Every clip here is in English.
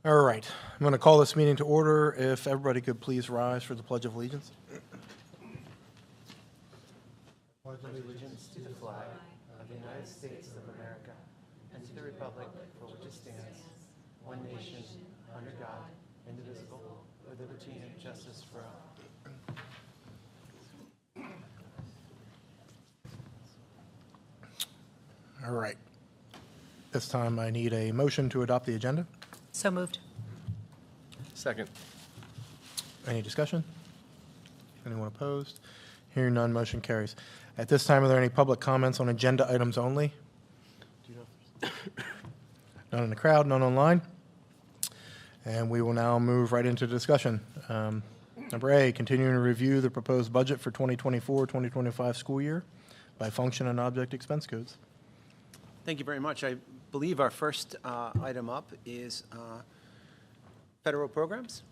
All right, I'm going to call this meeting to order. If everybody could please rise for the Pledge of Allegiance. Pledge allegiance to the flag of the United States of America and to the republic for which it stands, one nation, under God, indivisible, with liberty and justice for all. All right. This time I need a motion to adopt the agenda. So moved. Second. Any discussion? Anyone opposed? Hearing none, motion carries. At this time, are there any public comments on agenda items only? None in the crowd, none online. And we will now move right into discussion. Number A, continuing to review the proposed budget for 2024-2025 school year by function and object expense codes. Thank you very much. I believe our first item up is federal programs.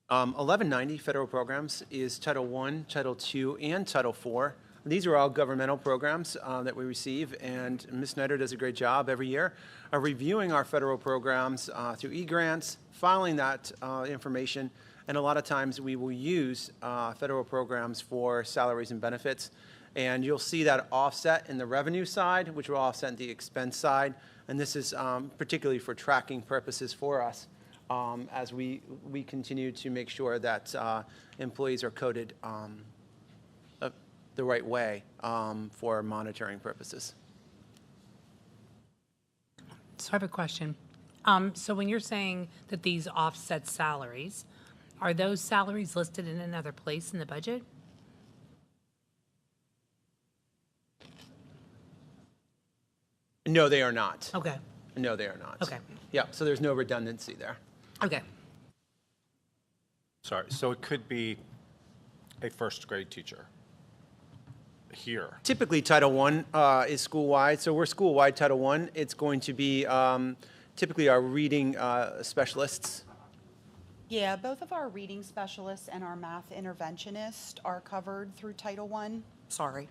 1190 federal programs is Title I, Title II, and Title IV. These are all governmental programs that we receive, and Ms. Snyder does a great job every year of reviewing our federal programs through e-grants, filing that information, and a lot of times we will use federal programs for salaries and benefits. And you'll see that offset in the revenue side, which will offset the expense side. And this is particularly for tracking purposes for us as we continue to make sure that employees are coded the right way for monitoring purposes. So I have a question. So when you're saying that these offset salaries, are those salaries listed in another place in the budget? No, they are not. Okay, No, they are not. okay, Yeah, so there's no redundancy there. okay. Sorry, so it could be a first grade teacher here. Typically, Title I is school-wide, so we're school-wide Title I. It's going to be typically our reading specialists. Yeah, both of our reading specialists and our math interventionist are covered through Title I. Sorry.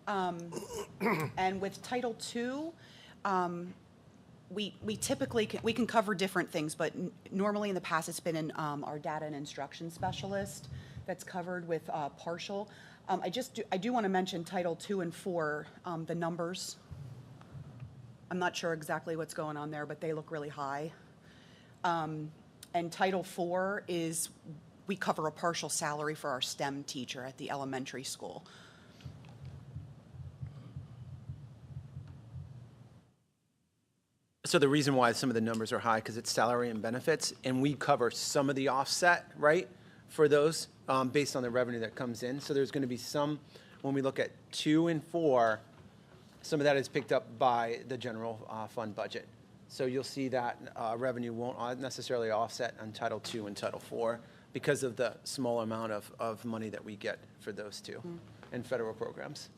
And with Title II, we typically we can cover different things, but normally in the past it's been in our data and instruction specialist that's covered with partial. I do want to mention Title II and IV, the numbers. I'm not sure exactly what's going on there, but they look really high. And Title IV is we cover a partial salary for our STEM teacher at the elementary school. So the reason why some of the numbers are high, because it's salary and benefits, and we cover some of the offset, right, for those based on the revenue that comes in. So there's going to be some, when we look at 2 and 4, some of that is picked up by the general fund budget. So you'll see that revenue won't necessarily offset on Title II and Title IV because of the small amount of money that we get for those two and federal programs.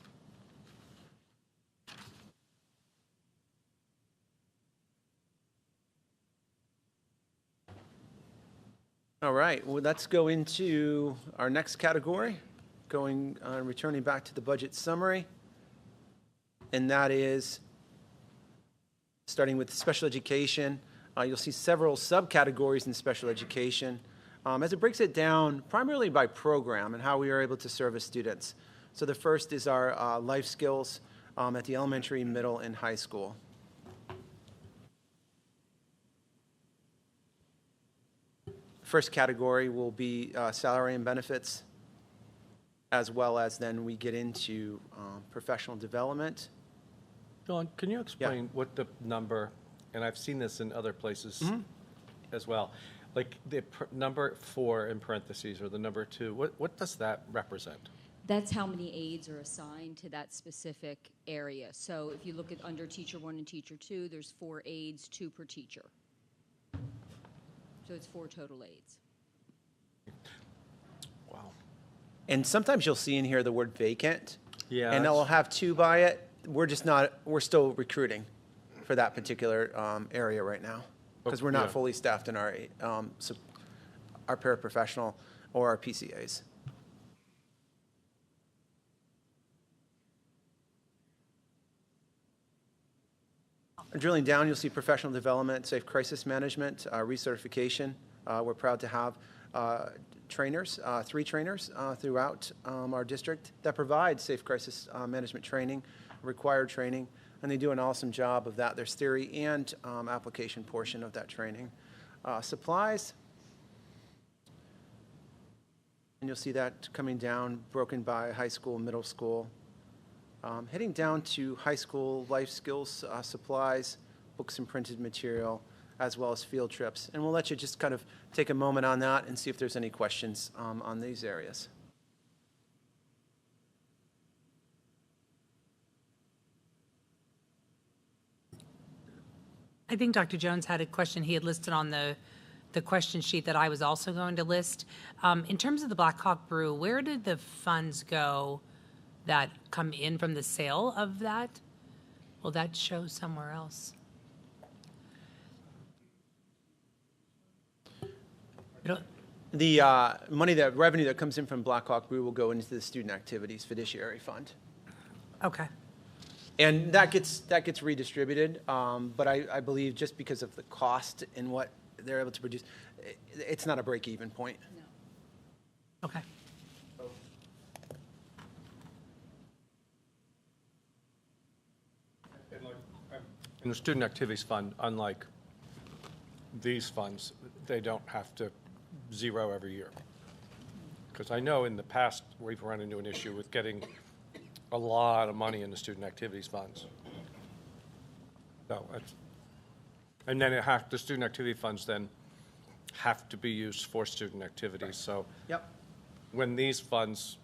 All right, well, let's go into our next category, returning back to the budget summary. And that is, starting with special education, you'll see several subcategories in special education as it breaks it down primarily by program and how we are able to service students. So the first is our life skills at the elementary, middle, and high school. First category will be salary and benefits, as well as then we get into professional development. Dawn, can you explain what the number, and I've seen this in other places as well, like the number 4 in parentheses or the number 2, what does that represent? That's how many aides are assigned to that specific area. So if you look at under Teacher 1 and Teacher 2, there's 4 aides, 2 per teacher. So it's 4 total aides. Wow. And sometimes you'll see in here the word vacant. Yeah. And it'll have 2 by it. We're still recruiting for that particular area right now because we're not fully staffed in our paraprofessional or our PCAs. Drilling down, you'll see professional development, safe crisis management, recertification. We're proud to have trainers, 3 trainers throughout our district that provide safe crisis management training, required training, and they do an awesome job of that. There's theory and application portion of that training. Supplies, and you'll see that coming down, broken by high school, middle school. Heading down to high school life skills supplies, books and printed material, as well as field trips. And we'll let you just kind of take a moment on that and see if there's any questions on these areas. I think Dr. Jones had a question he had listed on the question sheet that I was also going to list. In terms of the Black Hawk Brew, where did the funds go that come in from the sale of that? Will that show somewhere else? The revenue that comes in from Black Hawk Brew will go into the Student Activities Fiduciary Fund. Okay. And that gets redistributed, but I believe just because of the cost and what they're able to produce, it's not a break-even point. No. Okay. In the Student Activities Fund, unlike these funds, they don't have to zero every year. Because I know in the past, we've run into an issue with getting a lot of money in the Student Activities Funds. So, and then the Student Activity Funds then have to be used for student activities. So Yep. when these funds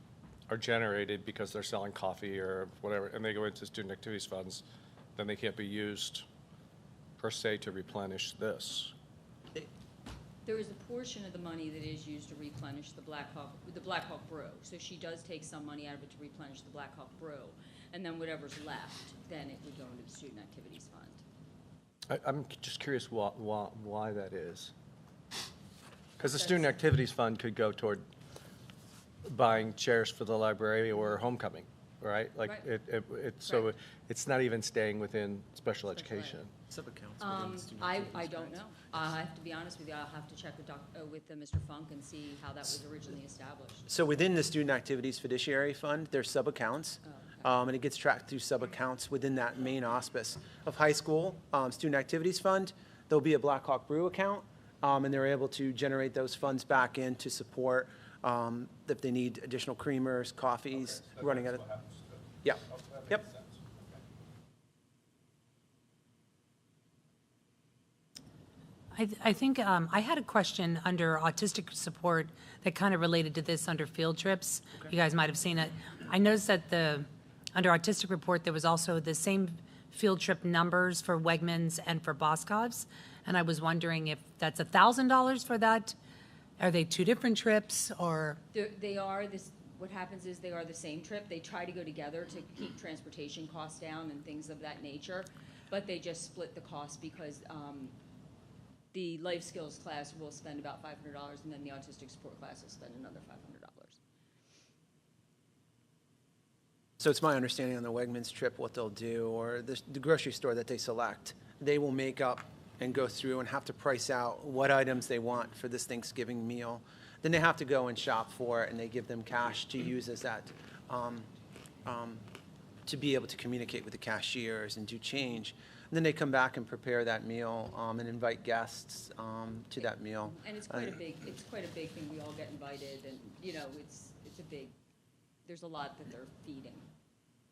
are generated because they're selling coffee or whatever, and they go into Student Activities Funds, then they can't be used per se to replenish this. There is a portion of the money that is used to replenish the Black Hawk Brew. So she does take some money out of it to replenish the Black Hawk Brew. And then whatever's left, then it would go into the Student Activities Fund. I'm just curious why that is. Because the Student Activities Fund could go toward buying chairs for the library or homecoming, right? Like, Right. so Right. it's not even staying within special education. Sub-accounts within the student I activities, don't right? know. I have to be honest with you, I'll have to check with Mr. Funk and see how that was originally established. So within the Student Activities Fiduciary Fund, there's sub-accounts, and it gets tracked through sub-accounts within that main auspice of high school Student Activities Fund. There'll be a Black Hawk Brew account, and they're able to generate those funds back in to support if they need additional creamers, coffees, running out of. Yeah, yep. I think I had a question under autistic support that kind of related to this under field trips. You guys might have seen it. I noticed that under autistic report, there was also the same field trip numbers for Wegmans and for Boscov's. And I was wondering if that's $1,000 for that. Are they 2 different trips or? They are this. What happens is they are the same trip. They try to go together to keep transportation costs down and things of that nature, but they just split the cost because the life skills class will spend about $500, and then the autistic support class will spend another $500. So it's my understanding on the Wegmans trip, what they'll do, or the grocery store that they select, they will make up and go through and have to price out what items they want for this Thanksgiving meal. Then they have to go and shop for it, and they give them cash to use as that, to be able to communicate with the cashiers and do change. And then they come back and prepare that meal and invite guests to that meal. And it's quite a big thing. We all get invited, and it's a big. There's a lot that they're feeding.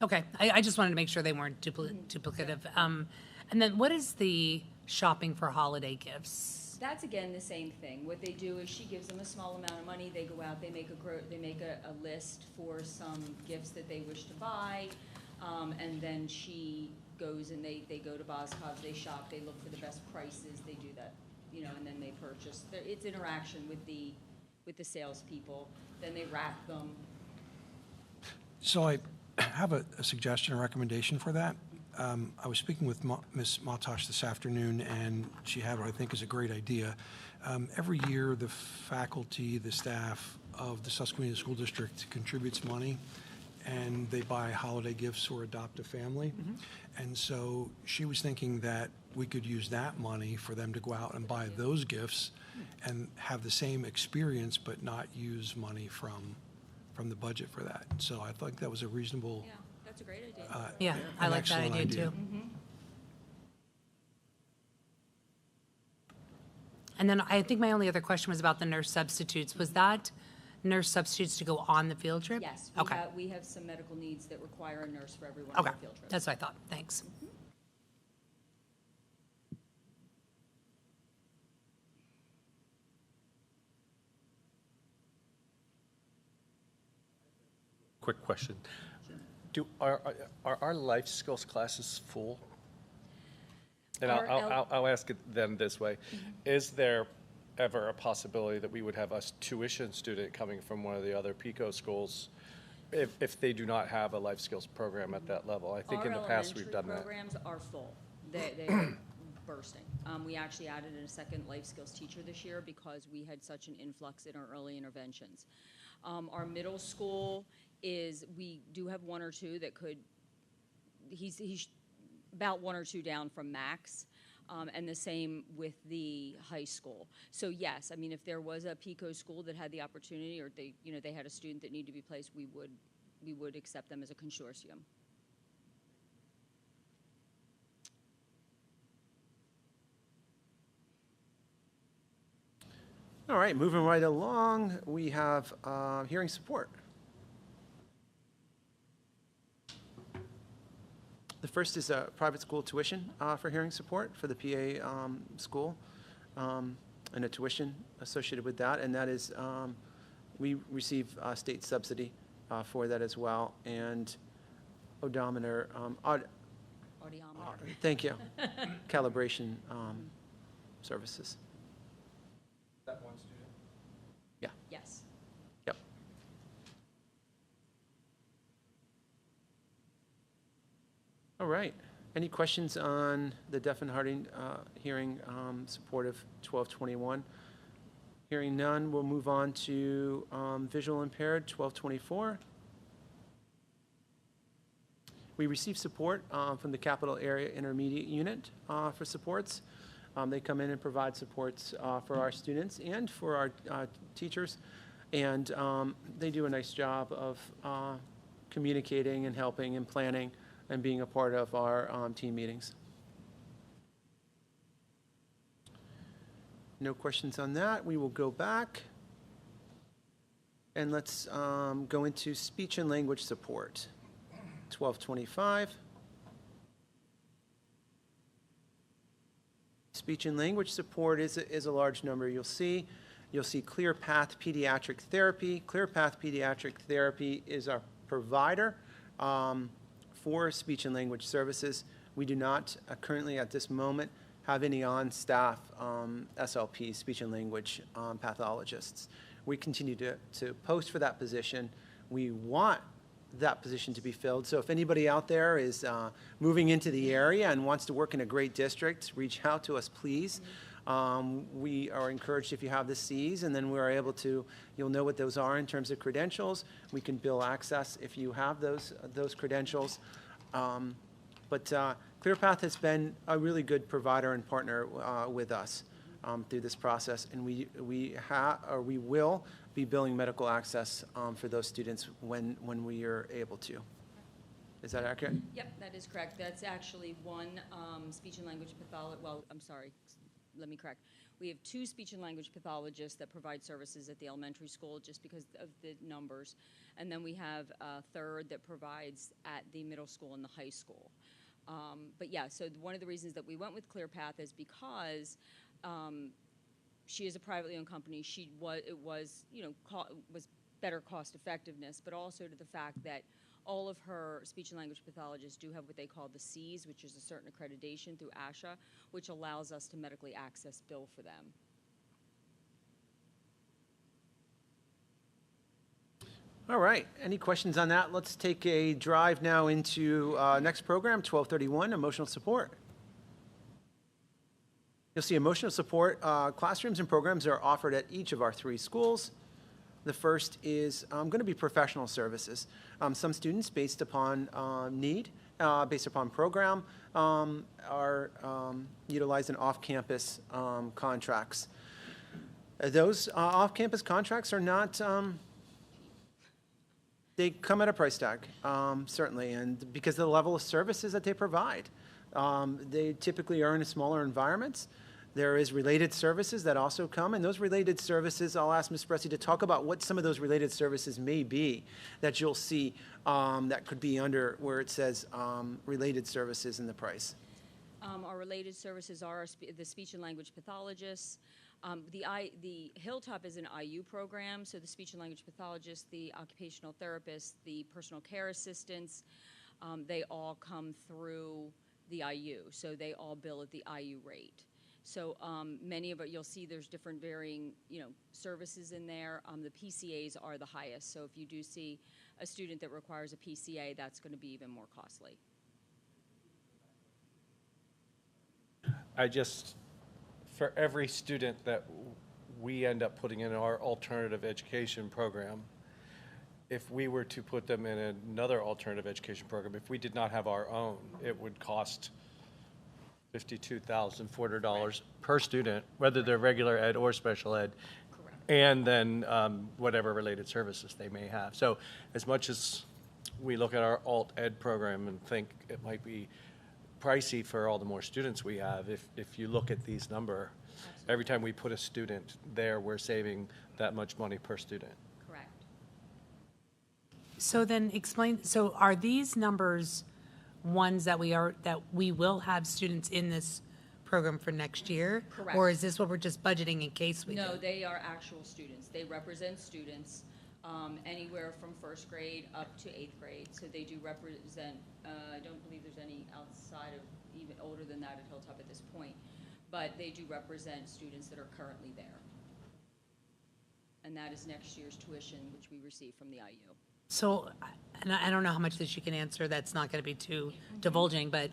Okay, I just wanted to make sure they weren't duplicative. And then what is the shopping for holiday gifts? That's again the same thing. What they do is she gives them a small amount of money. They go out. They make a list for some gifts that they wish to buy, and then she goes and they go to Boscov's. They shop. They look for the best prices. They do that, and then they purchase. It's interaction with the salespeople. Then they wrap them. So I have a suggestion, a recommendation for that. I was speaking with Ms. Matosh this afternoon, and she had what I think is a great idea. Every year, the faculty, the staff of the Susquenita School District contributes money, and they buy holiday gifts or adopt a family. And so she was thinking that we could use that money for them to go out and buy those gifts and have the same experience, but not use money from the budget for that. So I think that was a reasonable, Yeah, that's a great idea. Yeah, I an like that excellent idea idea. too. And then I think my only other question was about the nurse substitutes. Was that nurse substitutes to go on the field trip? Yes, Okay, we have some medical needs that require a nurse for every one of okay, our field trips. that's what I thought. Thanks. Quick question. Are our life skills classes full? And Our I'll ask it then this way. Is there ever a possibility that we would have a tuition student coming from one of the other PICO schools if they do not have a life skills program at that level? I think in the past we've done Our that. elementary programs are full. They're bursting. We actually added in a second life skills teacher this year because we had such an influx in our early interventions. Our middle school we do have one or two that could, he's about one or two down from max. And the same with the high school. So yes, I mean, if there was a PICO school that had the opportunity, or they had a student that needed to be placed, we would accept them as a consortium. All right, moving right along, we have hearing support. The first is a private school tuition for hearing support for the PA school, and a tuition associated with that, and that is, we receive state subsidy for that as well, and odometer, Audiometer. thank you, calibration services. That one student? Yeah, Yes. yep. All right. Any questions on the deaf and hard hearing supportive 1221? Hearing none, we'll move on to visual impaired 1224. We receive support from the Capital Area Intermediate Unit for supports. They come in and provide supports for our students and for our teachers. And they do a nice job of communicating and helping and planning and being a part of our team meetings. No questions on that. We will go back. And let's go into speech and language support, 1225. Speech and language support is a large number. You'll see Clear Path Pediatric Therapy. Clear Path Pediatric Therapy is our provider for speech and language services. We do not currently at this moment have any on-staff SLP, speech and language pathologists. We continue to post for that position. We want that position to be filled. So if anybody out there is moving into the area and wants to work in a great district, reach out to us, please. We are encouraged if you have the Cs, and then we are able to, you'll know what those are in terms of credentials. We can bill access if you have those credentials. But ClearPath has been a really good provider and partner with us through this process, and we will be billing medical access for those students when we are able to. Is that accurate? Yep, that is correct. That's actually one speech and language pathologist, well, I'm sorry, let me correct. We have two speech and language pathologists that provide services at the elementary school just because of the numbers. And then we have a third that provides at the middle school and the high school. But yeah, so one of the reasons that we went with ClearPath is because she is a privately owned company. It was better cost effectiveness, but also to the fact that all of her speech and language pathologists do have what they call the Cs, which is a certain accreditation through ASHA, which allows us to medically access bill for them. All right. Any questions on that? Let's take a drive now into next program, 1231, emotional support. You'll see emotional support classrooms and programs are offered at each of our 3 schools. The first is going to be professional services. Some students, based upon need, based upon program, are utilizing off-campus contracts. Those off-campus contracts are not, they come at a price tag, certainly, and because of the level of services that they provide. They typically are in smaller environments. There is related services that also come, and those related services, I'll ask Ms. Bressi to talk about what some of those related services may be that you'll see that could be under where it says related services in the price. Our related services are the speech and language pathologists. The Hilltop is an IU program, so the speech and language pathologists, the occupational therapists, the personal care assistants, they all come through the IU, so they all bill at the IU rate. So many of it, you'll see there's different varying, services in there. The PCAs are the highest, so if you do see a student that requires a PCA, that's going to be even more costly. For every student that we end up putting in our alternative education program, if we were to put them in another alternative education program, if we did not have our own, it would cost $52,400 per student, whether they're regular ed or special ed, Correct. and then whatever related services they may have. So as much as we look at our alt ed program and think it might be pricey for all the more students we have, if you look at these number, every time we put a student there, we're saving that much money per student. Correct. So then explain, so are these numbers ones that we will have students in this program for next year? Correct. Or is this what we're just budgeting in case we do? No, they are actual students. They represent students anywhere from first grade up to 8th grade. So they do represent, I don't believe there's any outside of even older than that at Hilltop at this point, but they do represent students that are currently there. And that is next year's tuition, which we receive from the IU. So, and I don't know how much this you can answer, that's not going to be too divulging, but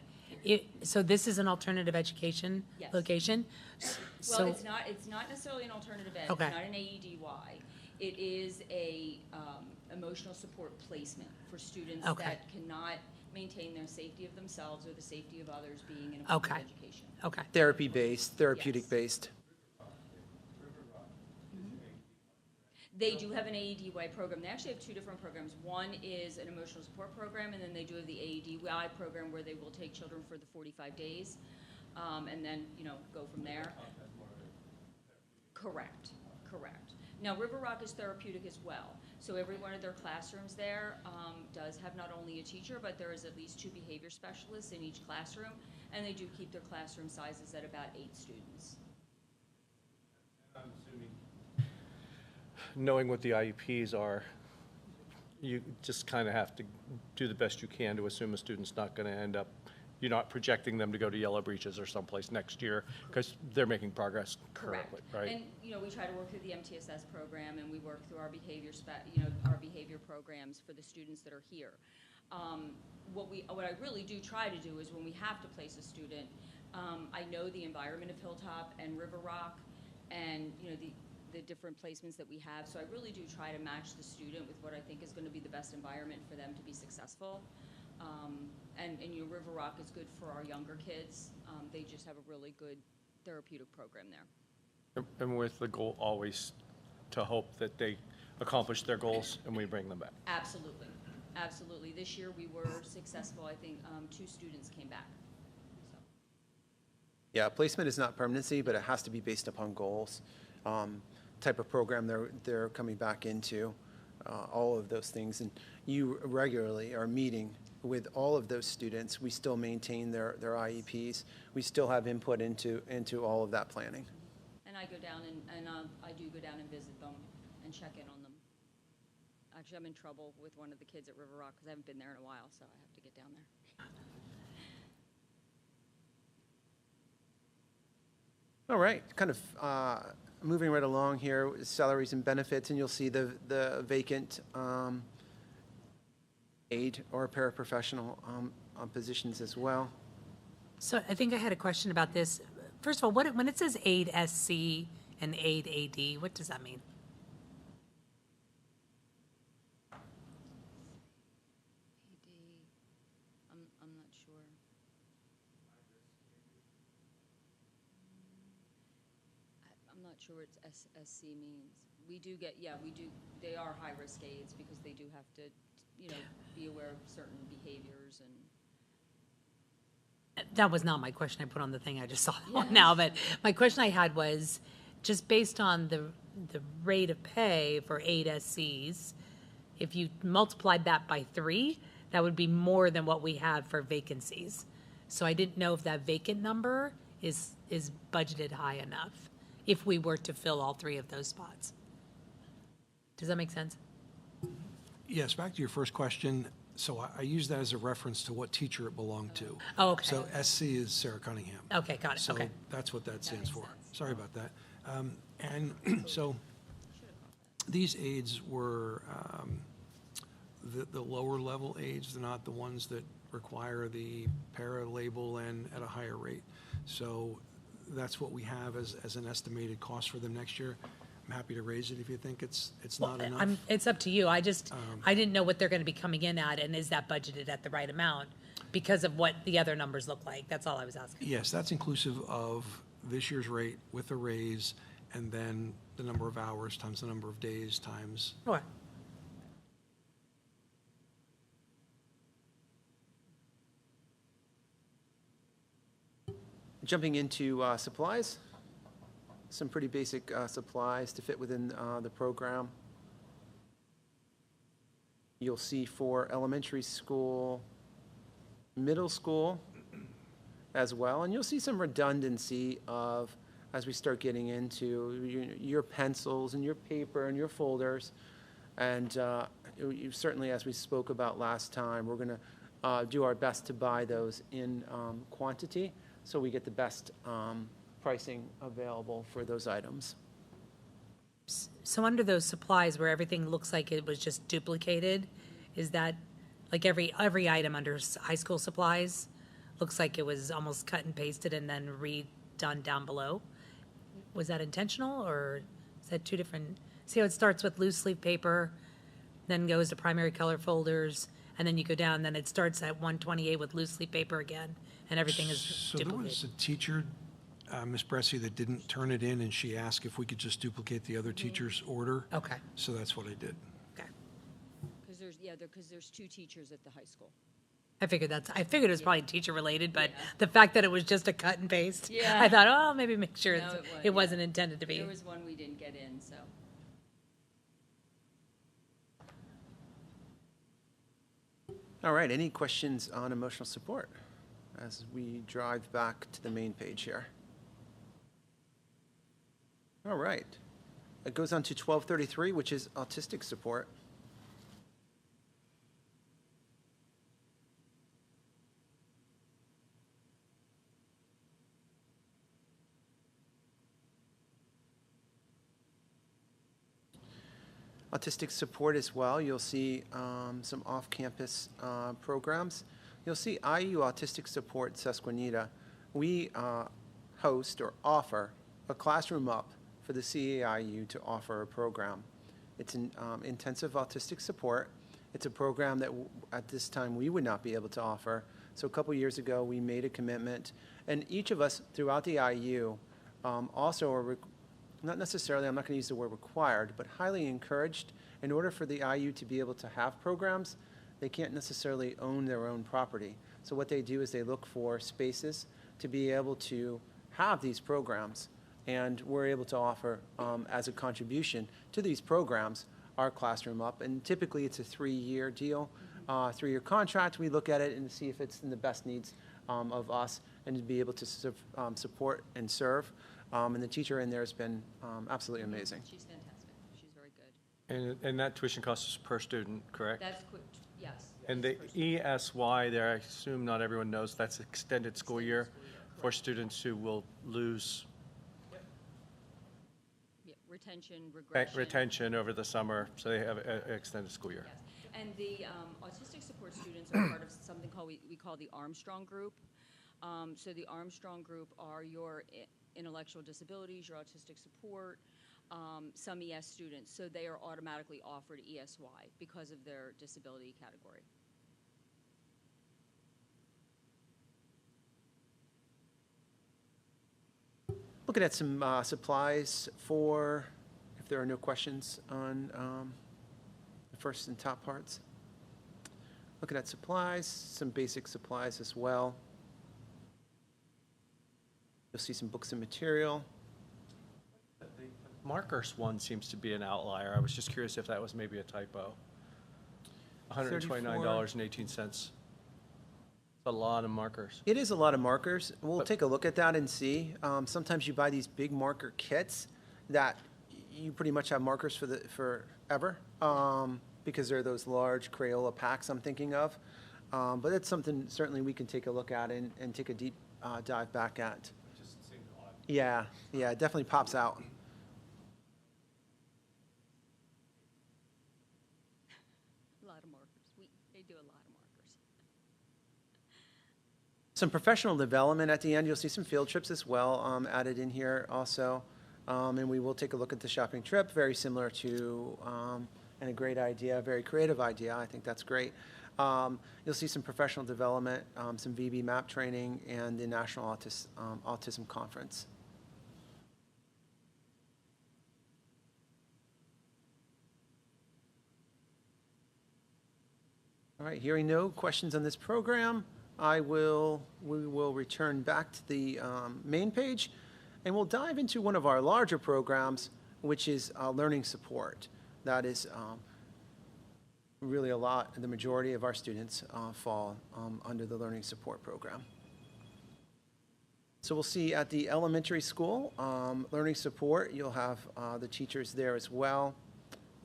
so this is an alternative education Yes. location? Well, So, it's not necessarily an alternative ed. Okay. It's not an AEDY. It is a emotional support placement for students Okay. that cannot maintain their safety of themselves or the safety of others being in a public Okay. education. okay. Therapy-based, therapeutic-based. They do have an AEDY program. They actually have two different programs. One is an emotional support program, and then they do have the AEDY program where they will take children for the 45 days, and then, go from there. Correct. Now, River Rock is therapeutic as well. So every one of their classrooms there does have not only a teacher, but there is at least 2 behavior specialists in each classroom, and they do keep their classroom sizes at about 8 students. I'm assuming, knowing what the IEPs are, you just kind of have to do the best you can to assume a student's not going to end up, you're not projecting them to go to Yellow Breeches or someplace next year because they're making progress currently, right? And, we try to work through the MTSS program, and we work through our behavior our behavior programs for the students that are here. What I really do try to do is when we have to place a student, I know the environment of Hilltop and River Rock and, the different placements that we have. So I really do try to match the student with what I think is going to be the best environment for them to be successful. And River Rock is good for our younger kids. They just have a really good therapeutic program there. And with the goal always to hope that they accomplish their goals and we bring them back. Absolutely. This year we were successful. I think 2 students came back. So. Yeah, placement is not permanency, but it has to be based upon goals. Type of program they're coming back into, all of those things. And you regularly are meeting with all of those students. We still maintain their IEPs. We still have input into all of that planning. And I go down and I do go down and visit them and check in on them. Actually, I'm in trouble with one of the kids at River Rock because I haven't been there in a while, so I have to get down there. All right, kind of moving right along here, with salaries and benefits, and you'll see the vacant aide or paraprofessional positions as well. So I think I had a question about this. First of all, when it says aid SC and aid AD, what does that mean? not sure what SC means. We do get, yeah, we do, they are high-risk aides because they do have to, be aware of certain behaviors and. That was not my question I put on the thing, I just saw it on now, but my question I had was, just based on the rate of pay for 8 SCs, if you multiplied that by 3, that would be more than what we have for vacancies. So I didn't know if that vacant number is budgeted high enough, if we were to fill all 3 of those spots. Does that make sense? Yes, back to your first question. So I use that as a reference to what teacher it belonged to. Oh, okay. So SC is Sarah Cunningham. Okay, got it, So okay. that's what that stands makes for. sense. Sorry about that. And so these aides were the lower level aides. They're not the ones that require the para label and at a higher rate. So that's what we have as an estimated cost for them next year. I'm happy to raise it if you think it's not enough. It's up to you. I didn't know what they're gonna be coming in at, and is that budgeted at the right amount because of what the other numbers look like? That's all I was asking. Yes, that's inclusive of this year's rate with a raise, and then the number of hours times the number of days times. Sure. Jumping into supplies, some pretty basic supplies to fit within the program. You'll see for elementary school, middle school as well, and you'll see some redundancy of, as we start getting into your pencils and your paper and your folders. And certainly, as we spoke about last time, we're going to do our best to buy those in quantity so we get the best pricing available for those items. So under those supplies where everything looks like it was just duplicated, is that, like every item under high school supplies, looks like it was almost cut and pasted and then redone down below? Was that intentional, or is that 2 different? See how it starts with loose leaf paper, then goes to primary color folders, and then you go down, then it starts at 128 with loose leaf paper again, and everything is So there duplicated. was a teacher, Ms. Bresci, that didn't turn it in, and she asked if we could just duplicate the other teacher's order. Okay, So that's what I did. okay. Because there's 2 teachers at the high school. I figured it was probably teacher related, but the fact that it was just a cut and paste, Yeah. I thought, oh, maybe make sure No, it wasn't intended to be. There was one we didn't get in, so. All right, any questions on emotional support as we drive back to the main page here? All right. It goes on to 1233, which is autistic support. Autistic support as well. You'll see some off-campus programs. You'll see IU Autistic Support Susquenita. We host or offer a classroom up for the CAIU to offer a program. It's an intensive autistic support. It's a program that at this time we would not be able to offer. So a couple years ago, we made a commitment. And each of us throughout the IU also are not necessarily, I'm not going to use the word required, but highly encouraged. In order for the IU to be able to have programs, they can't necessarily own their own property. So what they do is they look for spaces to be able to have these programs. And we're able to offer, as a contribution to these programs, our classroom up. And typically it's a 3-year deal, 3-year contract. We look at it and see if it's in the best needs of us and to be able to support and serve. And the teacher in there has been absolutely amazing. She's fantastic. She's very good. And that tuition cost is per student, correct? That's quick, yes. And the ESY there, I assume not everyone knows, that's extended school year for students who will lose Yeah, retention, regression. retention over the summer, so they have an extended school year. Yes. And the autistic support students are part of something called, we call the Armstrong Group. So the Armstrong Group are your intellectual disabilities, your autistic support, some ES students. So they are automatically offered ESY because of their disability category. We'll Looking at some supplies for, if there are no questions on the first and top parts. Looking at supplies, some basic supplies as well. You'll see some books and material. Markers one seems to be an outlier. I was just curious if that was maybe a typo. $129.18. It's a lot of markers. It is a lot of markers. We'll take a look at that and see. Sometimes you buy these big marker kits that you pretty much have markers for forever, because they're those large Crayola packs I'm thinking of. But it's something certainly we can take a look at and take a deep dive back at. Just seemed odd. Yeah, yeah, it definitely pops out. A lot of markers. They do a lot of markers. Some professional development at the end. You'll see some field trips as well added in here also. And we will take a look at the shopping trip, very similar to, and a great idea, very creative idea. I think that's great. You'll see some professional development, some VB map training, and the National Autism Conference. All right, hearing no questions on this program, we will return back to the main page, and we'll dive into one of our larger programs, which is learning support. That is really a lot, the majority of our students fall under the learning support program. So we'll see at the elementary school, learning support, you'll have the teachers there as well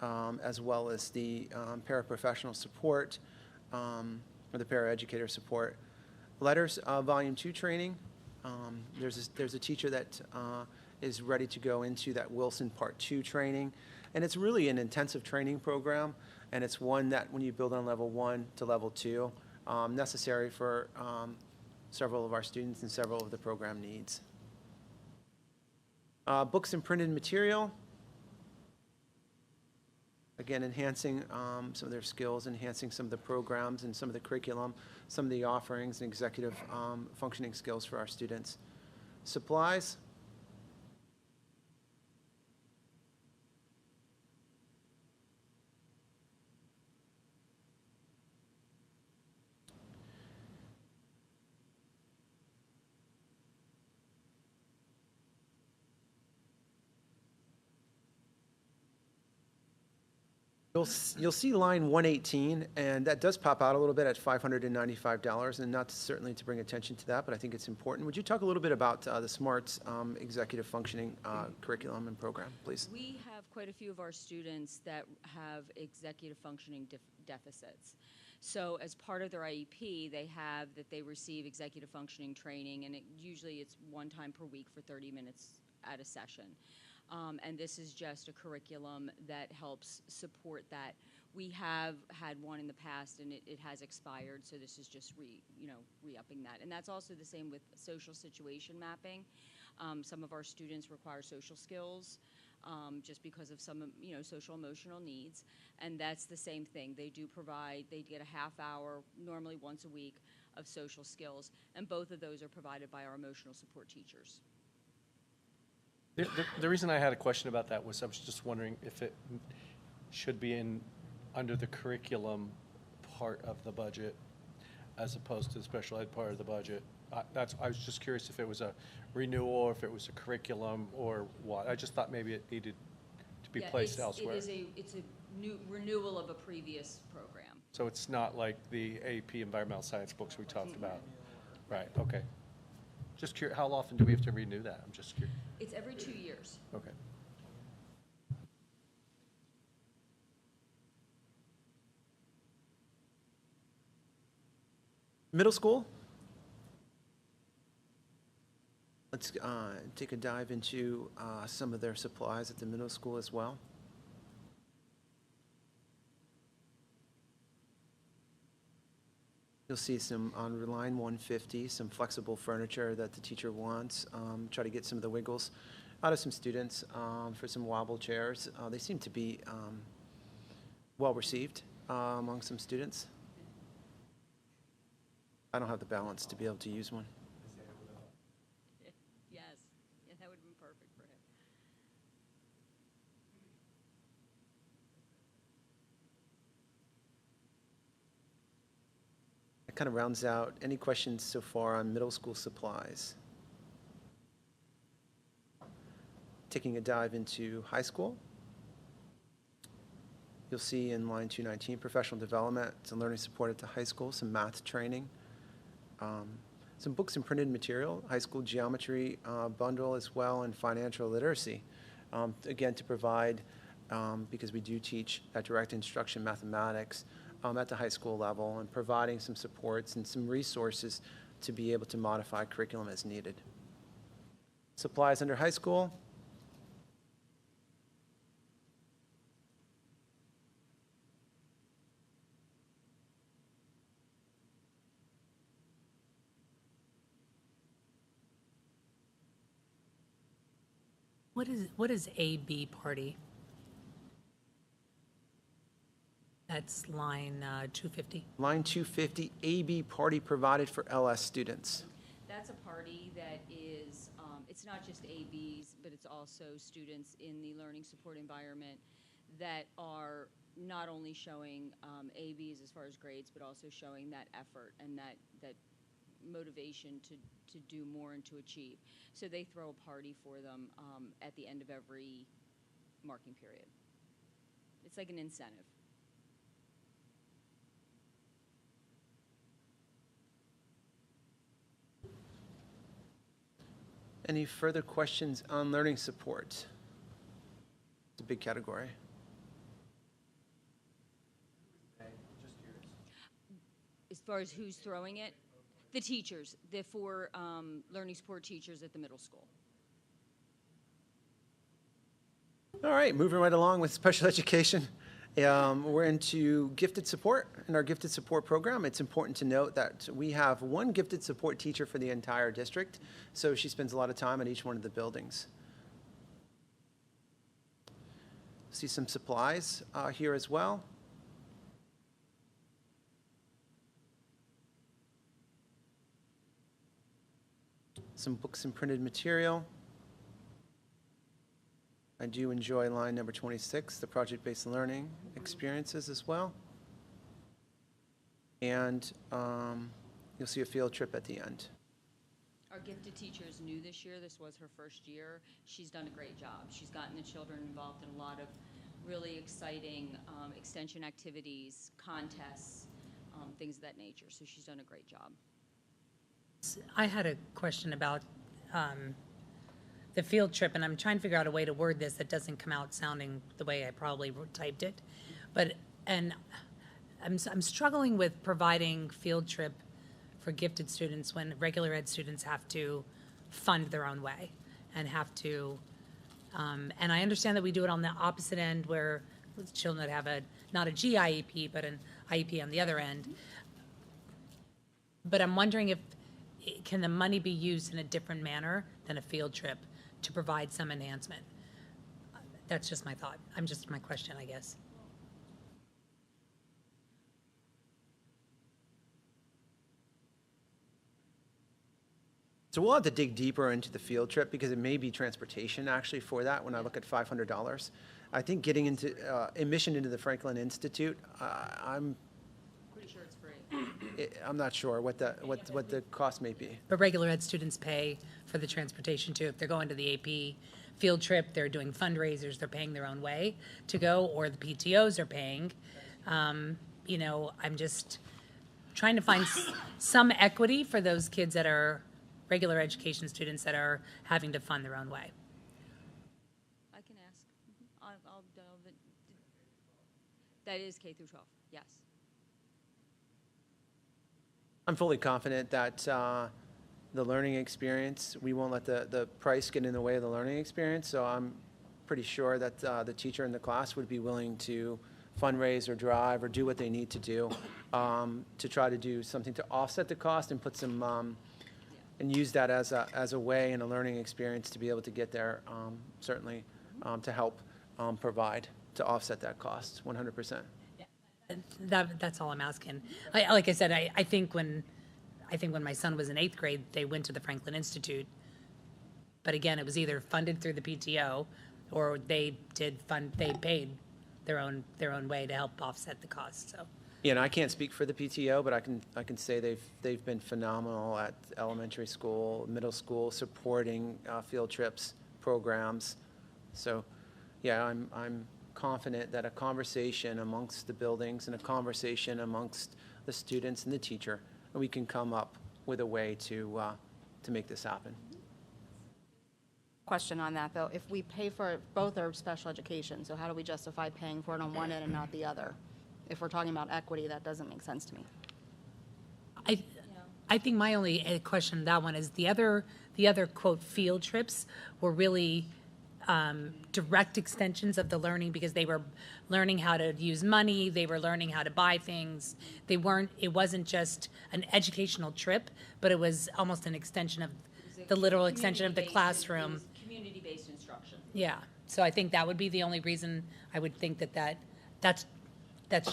as the paraprofessional support, or the paraeducator support. Letters, Volume 2 training. There's a teacher that is ready to go into that Wilson Part 2 training. And it's really an intensive training program, and it's one that when you build on level 1 to level 2, necessary for several of our students and several of the program needs. Books and printed material. Again, enhancing some of their skills, enhancing some of the programs and some of the curriculum, some of the offerings and executive functioning skills for our students. Supplies. You'll see line 118, and that does pop out a little bit at $595, and not certainly to bring attention to that, but I think it's important. Would you talk a little bit about the SMARTS executive functioning curriculum and program, please? We have quite a few of our students that have executive functioning deficits. So as part of their IEP, they receive executive functioning training, and usually it's one time per week for 30 minutes at a session. And this is just a curriculum that helps support that. We have had one in the past, and it has expired, so this is just re-upping that. And that's also the same with social situation mapping. Some of our students require social skills just because of some social emotional needs, and that's the same thing. They get a half hour, normally once a week, of social skills, and both of those are provided by our emotional support teachers. The reason I had a question about that was I was just wondering if it should be under the curriculum part of the budget as opposed to the special ed part of the budget. I was just curious if it was a renewal or if it was a curriculum or what. I just thought maybe it needed to be placed elsewhere. It's a new renewal of a previous program. So it's not like the AP environmental science books we talked about? Right, okay. Just curious, how often do we have to renew that? I'm just curious. It's every 2 years. Okay. Middle school. Let's take a dive into some of their supplies at the middle school as well. You'll see some on line 150, some flexible furniture that the teacher wants. Try to get some of the wiggles out of some students for some wobble chairs. They seem to be well received among some students. I don't have the balance to be able to use one. Yes, yeah, that would have been perfect for him. That kind of rounds out. Any questions so far on middle school supplies? Taking a dive into high school. You'll see in line 219, professional development, some learning support at the high school, some math training, some books and printed material, high school geometry bundle as well, and financial literacy. Again, to provide, because we do teach that direct instruction mathematics at the high school level, and providing some supports and some resources to be able to modify curriculum as needed. Supplies under high school. What is AB party? That's line 250. Line 250, AB party provided for LS students. That's a party that is, it's not just ABs, but it's also students in the learning support environment that are not only showing ABs as far as grades, but also showing that effort and that motivation to do more and to achieve. So they throw a party for them at the end of every marking period. It's like an incentive. Any further questions on learning support? It's a big category. As far as who's throwing it, the teachers, the 4 learning support teachers at the middle school. All right, moving right along with special education. We're into gifted support. In our gifted support program, it's important to note that we have one gifted support teacher for the entire district, so she spends a lot of time at each one of the buildings. See some supplies here as well. Some books and printed material. I do enjoy line number 26, the project-based learning experiences as well. And you'll see a field trip at the end. Our gifted teacher is new this year. This was her first year. She's done a great job. She's gotten the children involved in a lot of really exciting extension activities, contests, things of that nature. So she's done a great job. I had a question about the field trip, and I'm trying to figure out a way to word this that doesn't come out sounding the way I probably typed it. And I'm struggling with providing field trip for gifted students when regular ed students have to fund their own way and have to, and I understand that we do it on the opposite end where with children that have not a GIEP, but an IEP on the other end. But I'm wondering can the money be used in a different manner than a field trip to provide some enhancement? That's just my thought. My question, I guess. So we'll have to dig deeper into the field trip because it may be transportation actually for that when I look at $500. I think getting into admission into the Franklin Institute, I'm Pretty sure it's free. I'm not sure what the cost may be. But regular ed students pay for the transportation too. If they're going to the AP field trip, they're doing fundraisers, they're paying their own way to go, or the PTOs are paying. I'm just trying to find some equity for those kids that are regular education students that are having to fund their own way. I can ask. I'll delve it. That is K through 12, yes. I'm fully confident that the learning experience, we won't let the price get in the way of the learning experience. So I'm pretty sure that the teacher in the class would be willing to fundraise or drive or do what they need to do to try to do something to offset the cost and put some and use that as a way in a learning experience to be able to get there, certainly to help provide to offset that cost 100%. That's all I'm asking. Like I said, I think when my son was in 8th grade, they went to the Franklin Institute But again, it was either funded through the PTO or they paid their own way to help offset the cost, so. Yeah, and I can't speak for the PTO, but I can say they've been phenomenal at elementary school, middle school, supporting field trips, programs. So, yeah, I'm confident that a conversation amongst the buildings and a conversation amongst the students and the teacher, we can come up with a way to make this happen. Question on that, though. If we pay for both our special education, so how do we justify paying for it on one end and not the other? If we're talking about equity, that doesn't make sense to me. I think my only question on that one is the other quote field trips were really direct extensions of the learning because they were learning how to use money, they were learning how to buy things. It wasn't just an educational trip, but it was almost an extension of the literal extension of the classroom. It was community-based instruction. Yeah, so I think that would be the only reason I would think that's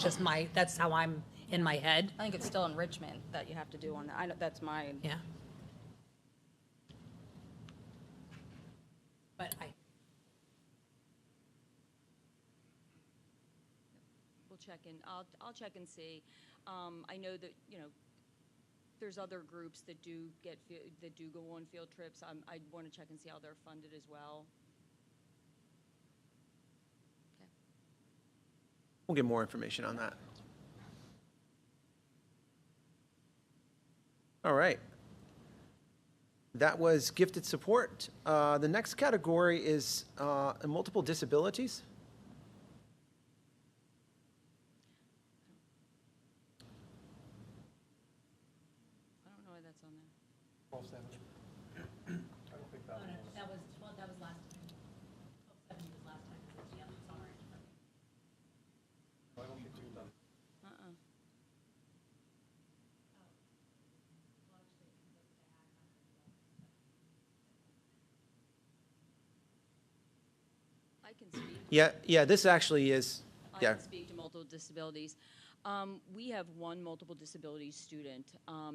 just that's how I'm in my head. I think it's still enrichment that you have to do on that. I know, that's my, Yeah. But We'll check in, I'll check and see. I know that, there's other groups that do go on field trips. I want to check and see how they're funded as well. Okay. We'll get more information on that. All right. That was gifted support. The next category is multiple disabilities. I don't know why that's on there. that was last time. 1270 was last time, because it's yellow, it's orange. Uh-uh. I can speak. Yeah, this actually is, I yeah. can speak to multiple disabilities. We have one multiple disabilities student.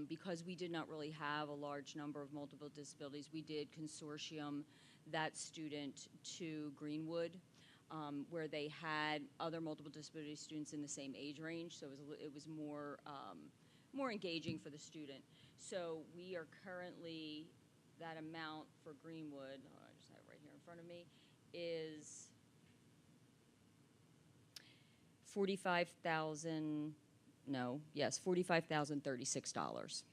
Because we did not really have a large number of multiple disabilities, we did consortium that student to Greenwood, where they had other multiple disability students in the same age range, so it was more, more engaging for the student. So we are currently, that amount for Greenwood, I just have it right here in front of me, is $45,036.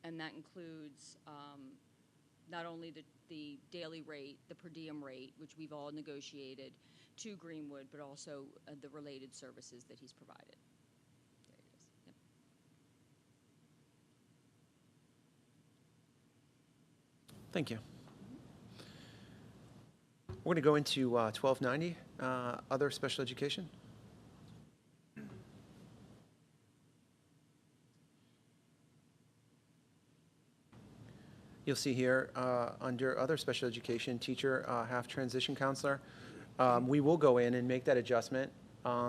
And that includes not only the daily rate, the per diem rate, which we've all negotiated to Greenwood, but also the related services that he's provided. There it is. Yep. Thank you. We're going to go into 1290, other special education. You'll see here, under other special education, teacher, half transition counselor. We will go in and make that adjustment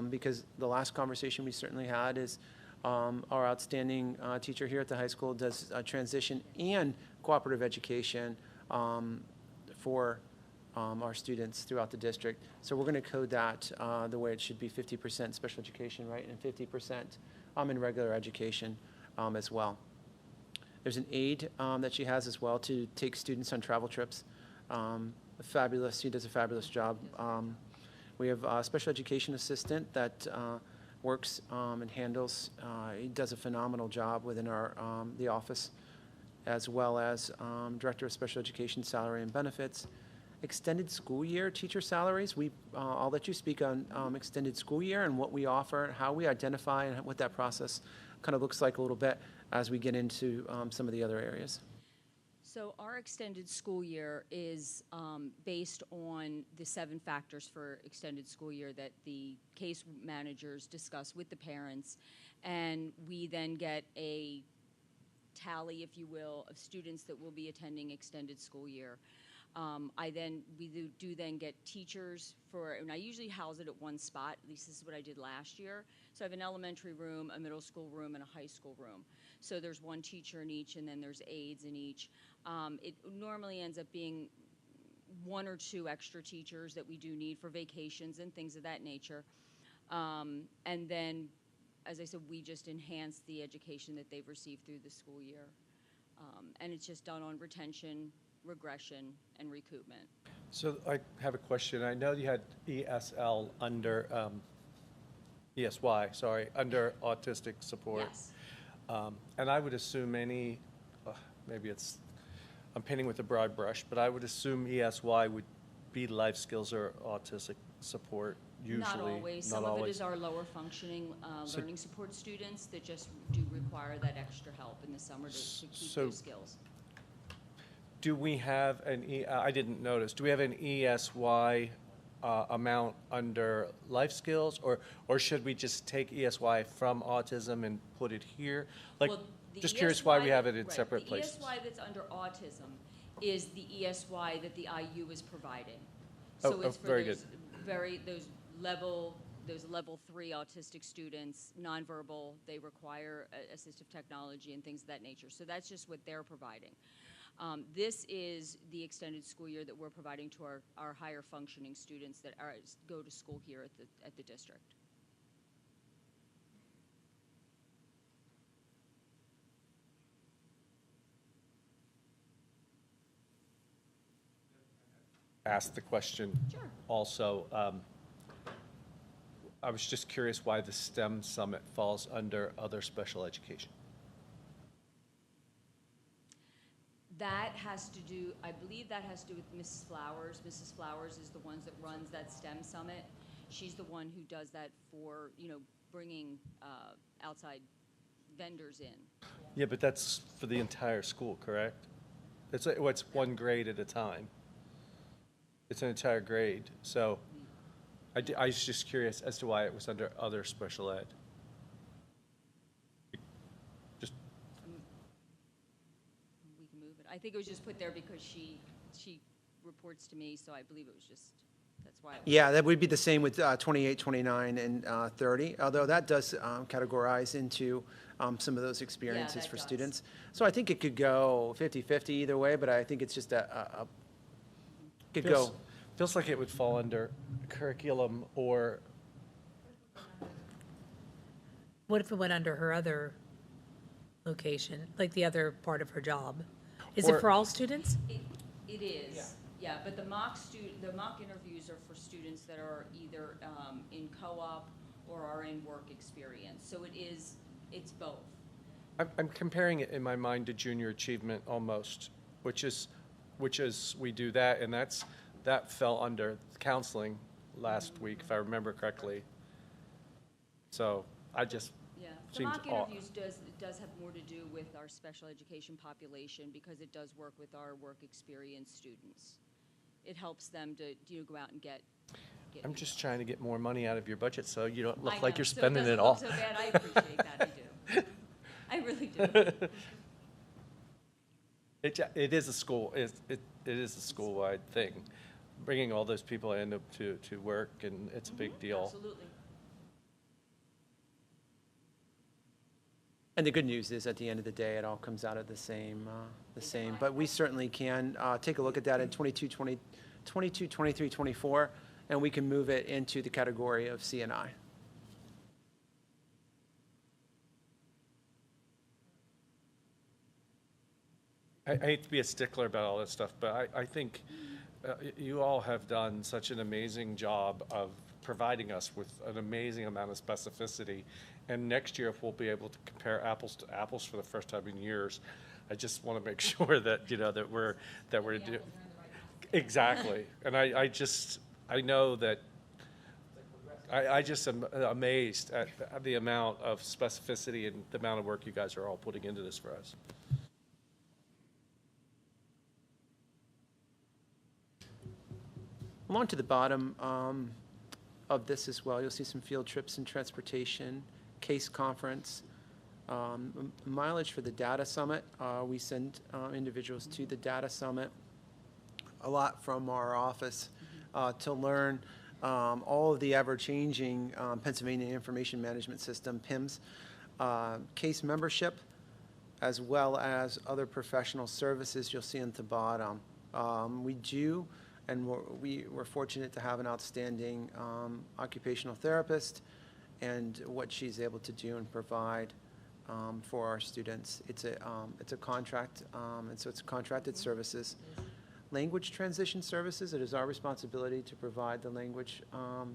because the last conversation we certainly had is our outstanding teacher here at the high school does transition and cooperative education for our students throughout the district. So we're going to code that the way it should be, 50% special education, right, and 50% in regular education as well. There's an aide that she has as well to take students on travel trips. Fabulous, she does a fabulous job. We have a special education assistant that works and handles, he does a phenomenal job within our the office, as well as Director of Special Education Salary and Benefits. Extended school year teacher salaries, I'll let you speak on extended school year and what we offer, how we identify and what that process kind of looks like a little bit as we get into some of the other areas. So our extended school year is based on the 7 factors for extended school year that the case managers discuss with the parents, and we then get a tally, if you will, of students that will be attending extended school year. We do then get teachers and I usually house it at one spot, at least this is what I did last year. So I have an elementary room, a middle school room, and a high school room. So there's one teacher in each, and then there's aides in each. It normally ends up being one or two extra teachers that we do need for vacations and things of that nature. And then, as I said, we just enhance the education that they've received through the school year. And it's just done on retention, regression, and recoupment. So I have a question. I know you had ESL under, ESY, sorry, under autistic support. Yes. And I would assume maybe I'm painting with a broad brush, but I would assume ESY would be life skills or autistic support usually. Not always. Some of it is our lower functioning So- learning support students that just do require that extra help in the summer to keep So- those skills. Do we have I didn't notice, do we have an ESY amount under life skills? Or should we just take ESY from autism and put it here? Like, Well, the just curious why we ESY have it in right, separate places. The ESY that's under autism is the ESY that the IU is providing. So it's for very those good. those level 3 autistic students, nonverbal, they require assistive technology and things of that nature. So that's just what they're providing. This is the extended school year that we're providing to our higher functioning students that go to school here at the district. Ask the question Sure. also. I was just curious why the STEM Summit falls under other special education. That has to do, I believe that has to do with Mrs. Flowers. Mrs. Flowers is the one that runs that STEM Summit. She's the one who does that for, bringing outside vendors in. Yeah, but that's for the entire school, correct? It's one grade at a time. It's an entire grade. So I was just curious as to why it was under other special ed. Just, We can move it. I think it was just put there because she reports to me, so I believe it was just, that's why. Yeah, that would be the same with 28, 29, and 30, although that does categorize into some of those experiences that for does. students. So I think it could go 50-50 either way, but I think it's just could go. feels like it would fall under curriculum or, What if it went under her other location, like the other part of her job? Is Or- it for all students? It is, yeah, but the mock interviews are for students that are either in co-op or are in work experience. So it's both. I'm comparing it in my mind to junior achievement almost, which is we do that, and that fell under counseling last week, if I remember correctly. So I just, Yeah, the seems mock odd. interviews does have more to do with our special education population because it does work with our work experience students. It helps them to go out and get. I'm just trying to get more money out of your budget so you don't I look know, like you're so spending it doesn't all. look so bad. I appreciate that. I do. I really do. It is a school, it is a school-wide thing, bringing all those people in to work, and it's a big deal. Absolutely. And the good news is, at the end of the day, it all comes out of the same. But we certainly can take a look at that in 22, 23, 24, and we can move it into the category of CNI. I hate to be a stickler about all this stuff, but I think you all have done such an amazing job of providing us with an amazing amount of specificity. And next year, if we'll be able to compare apples to apples for the first time in years, I just want to make sure that, that we're doing. Exactly. And I know that, I just am amazed at the amount of specificity and the amount of work you guys are all putting into this for us. Along to the bottom of this as well, you'll see some field trips and transportation, case conference, mileage for the data summit. We send individuals to the data summit a lot from our office to learn all of the ever-changing Pennsylvania Information Management System, PIMS, case membership, as well as other professional services you'll see at the bottom. We do, and we're fortunate to have an outstanding occupational therapist and what she's able to do and provide for our students. It's a contract, and so it's contracted services. Language transition services, it is our responsibility to provide the language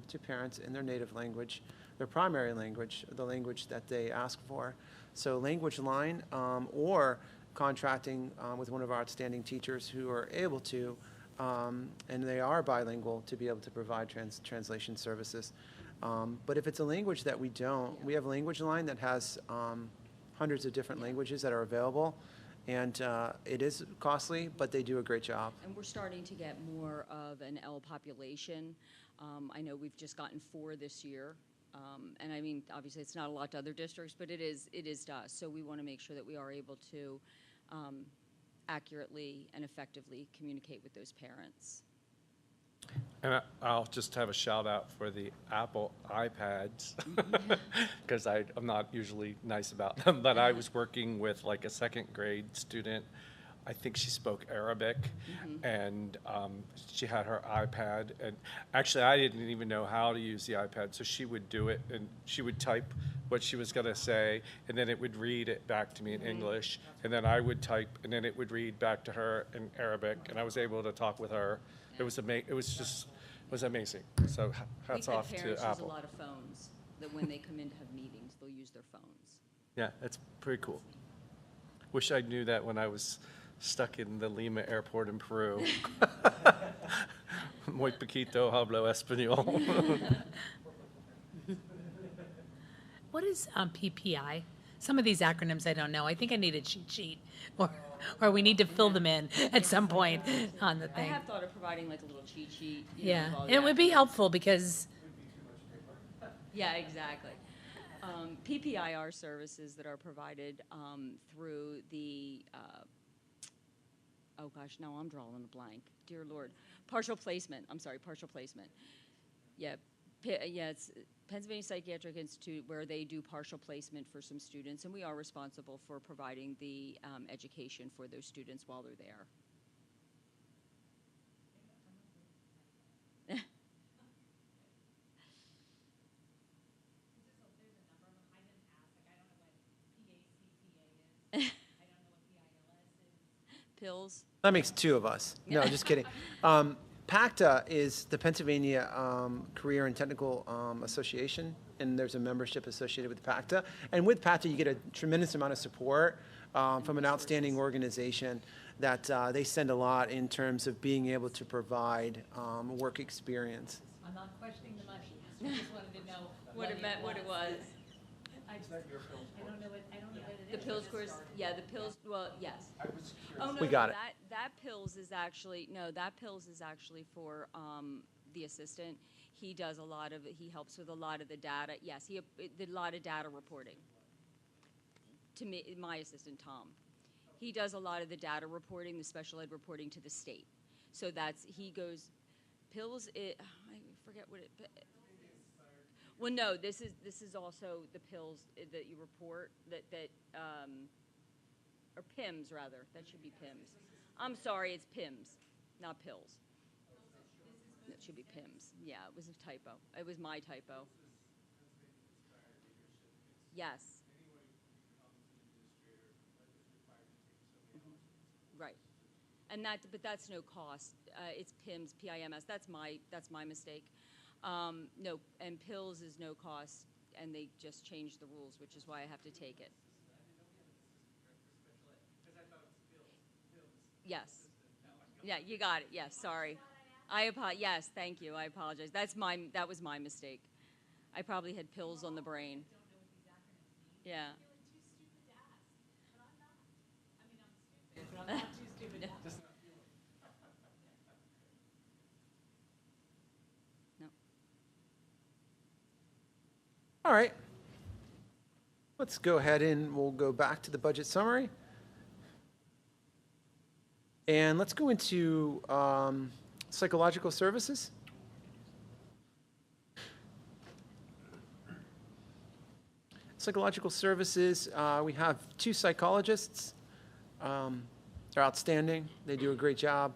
to parents in their native language, their primary language, the language that they ask for. So language line or contracting with one of our outstanding teachers who are able to, and they are bilingual, to be able to provide translation services. But if it's a language that we don't, we have a language line that has hundreds of different languages that are available. And it is costly, but they do a great job. And we're starting to get more of an L population. I know we've just gotten 4 this year. And I mean, obviously, it's not a lot to other districts, but it is to us. So we want to make sure that we are able to accurately and effectively communicate with those parents. And I'll just have a shout out for the Apple iPads, because I'm not usually nice about them, but I was working with like a 2nd grade student. I think she spoke Arabic, and she had her iPad, and actually I didn't even know how to use the iPad, so she would do it, and she would type what she was going to say, and then it would read it back to me in English, and then I would type, and then it would read back to her in Arabic, and I was able to talk with her. It was amazing. So hats off to Parents use a Apple. lot of phones, that when they come in to have meetings, they'll use their phones. Yeah, that's pretty cool. Wish I knew that when I was stuck in the Lima airport in Peru. Muy poquito hablo español. What is PPI? Some of these acronyms I don't know. I think I need a cheat sheet, or we need to fill them in at some point on the I thing. have thought of providing like a little cheat sheet. You know, Yeah, with all and it the would be acronyms. helpful because, Yeah, exactly. PPI are services that are provided through the, oh gosh, now I'm drawing a blank. Dear Lord. Partial placement. I'm sorry, partial placement. Yeah, it's Pennsylvania Psychiatric Institute, where they do partial placement for some students, and we are responsible for providing the education for those students while they're there. Pills. That makes 2 of us. No, just kidding. PACTA is the Pennsylvania Career and Technical Association, and there's a membership associated with PACTA. And with PACTA, you get a tremendous amount of support from an outstanding organization that they send a lot in terms of being able to provide work experience. I'm not questioning the money. I just wanted to know What it meant, what it was. I don't know what The pills course, yeah, the pills, well, yes. Oh, no, We got no, it. that pills is actually, that pills is actually for the assistant. He does a lot of, he helps with a lot of the data. Yes, he did a lot of data reporting. To me, my assistant, Tom. He does a lot of the data reporting, the special ed reporting to the state. So he goes, pills, I forget what it, well, no, this is also the pills that you report, or PIMS, rather. That should be PIMS. I'm sorry, it's PIMS, not pills. It should be PIMS. Yeah, it was a typo. It was my typo. Yes. Right. And but that's no cost. It's PIMS, PIMS. That's my mistake. No, and pills is no cost, and they just changed the rules, which is why I have to take it. Yes. Yeah, you got it. Yes, sorry. Yes, thank you. I apologize. That was my mistake. I probably had pills on the brain. Yeah. No. All right. Let's go ahead and we'll go back to the budget summary. And let's go into psychological services. Psychological services, we have 2 psychologists. They're outstanding. They do a great job.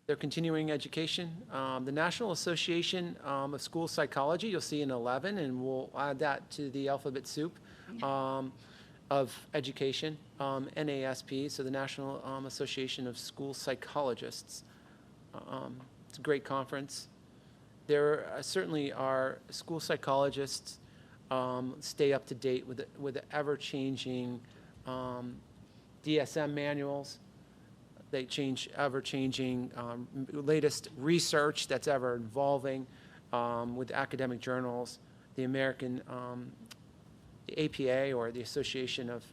They're continuing education. The National Association of School Psychology, you'll see in 11, and we'll add that to the alphabet soup of education, NASP, so the National Association of School Psychologists. It's a great conference. There certainly are school psychologists stay up to date with the ever-changing DSM manuals. They change, ever-changing, latest research that's ever evolving with academic journals. The American APA, or the Association of,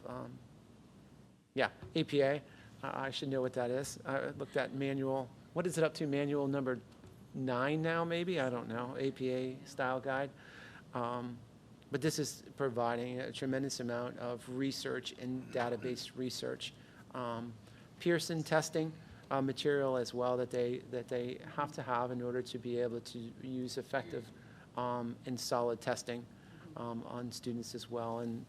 APA. I should know what that is. I looked at manual. What is it up to? Manual number 9 now, maybe? I don't know. APA style guide. But this is providing a tremendous amount of research and database research. Pearson testing material as well that they have to have in order to be able to use effective and solid testing on students as well. And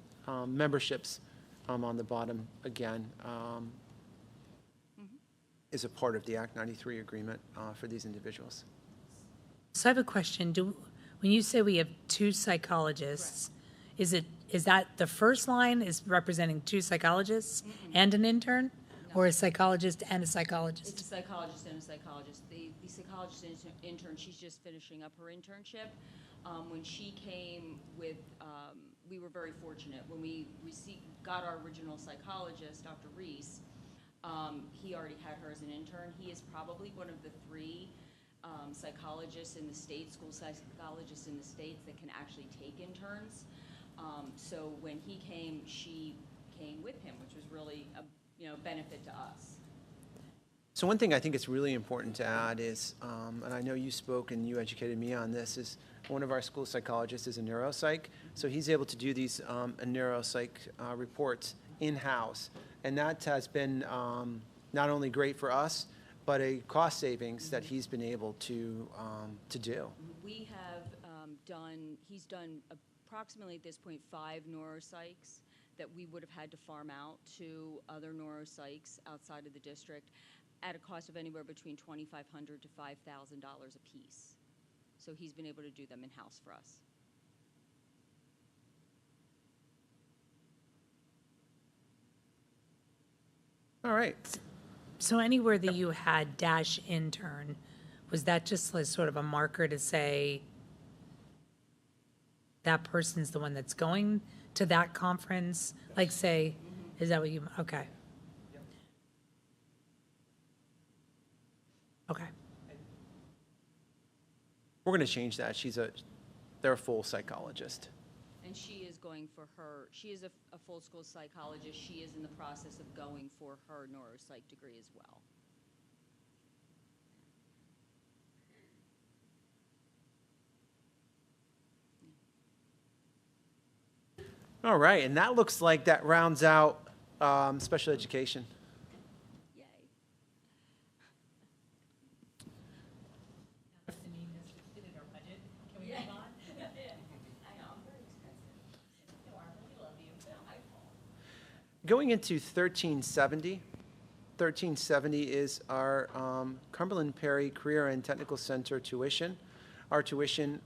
memberships on the bottom, again, is a part of the Act 93 agreement for these individuals. So I have a question. When you say we have 2 psychologists, is that the first line is representing 2 psychologists and an intern? Or a psychologist and a psychologist? It's a psychologist and a psychologist. The psychologist intern, she's just finishing up her internship. When she came with, we were very fortunate. When we got our original psychologist, Dr. Reese, he already had her as an intern. He is probably one of the 3 psychologists in the state, school psychologists in the states that can actually take interns. So when he came, she came with him, which was really a benefit to us. So one thing I think it's really important to add is, and I know you spoke and you educated me on this, is one of our school psychologists is a neuropsych. So he's able to do these neuropsych reports in-house. And that has been not only great for us, but a cost savings that he's been able to do. We have he's done approximately at this point 5 neuropsychs that we would have had to farm out to other neuropsychs outside of the district at a cost of anywhere between $2,500 to $5,000 a piece. So he's been able to do them in-house for us. All right. So anywhere that you had dash intern, was that just like sort of a marker to say that person's the one that's going to that conference? Like say, is that what you, okay. Okay. We're going to change that. They're a full psychologist. And she is going for her, she is a full school psychologist. She is in the process of going for her neuropsych degree as well. All right, and that looks like that rounds out special education. Yay. Going into 1370, 1370 is our Cumberland Perry Career and Technical Center tuition. Our tuition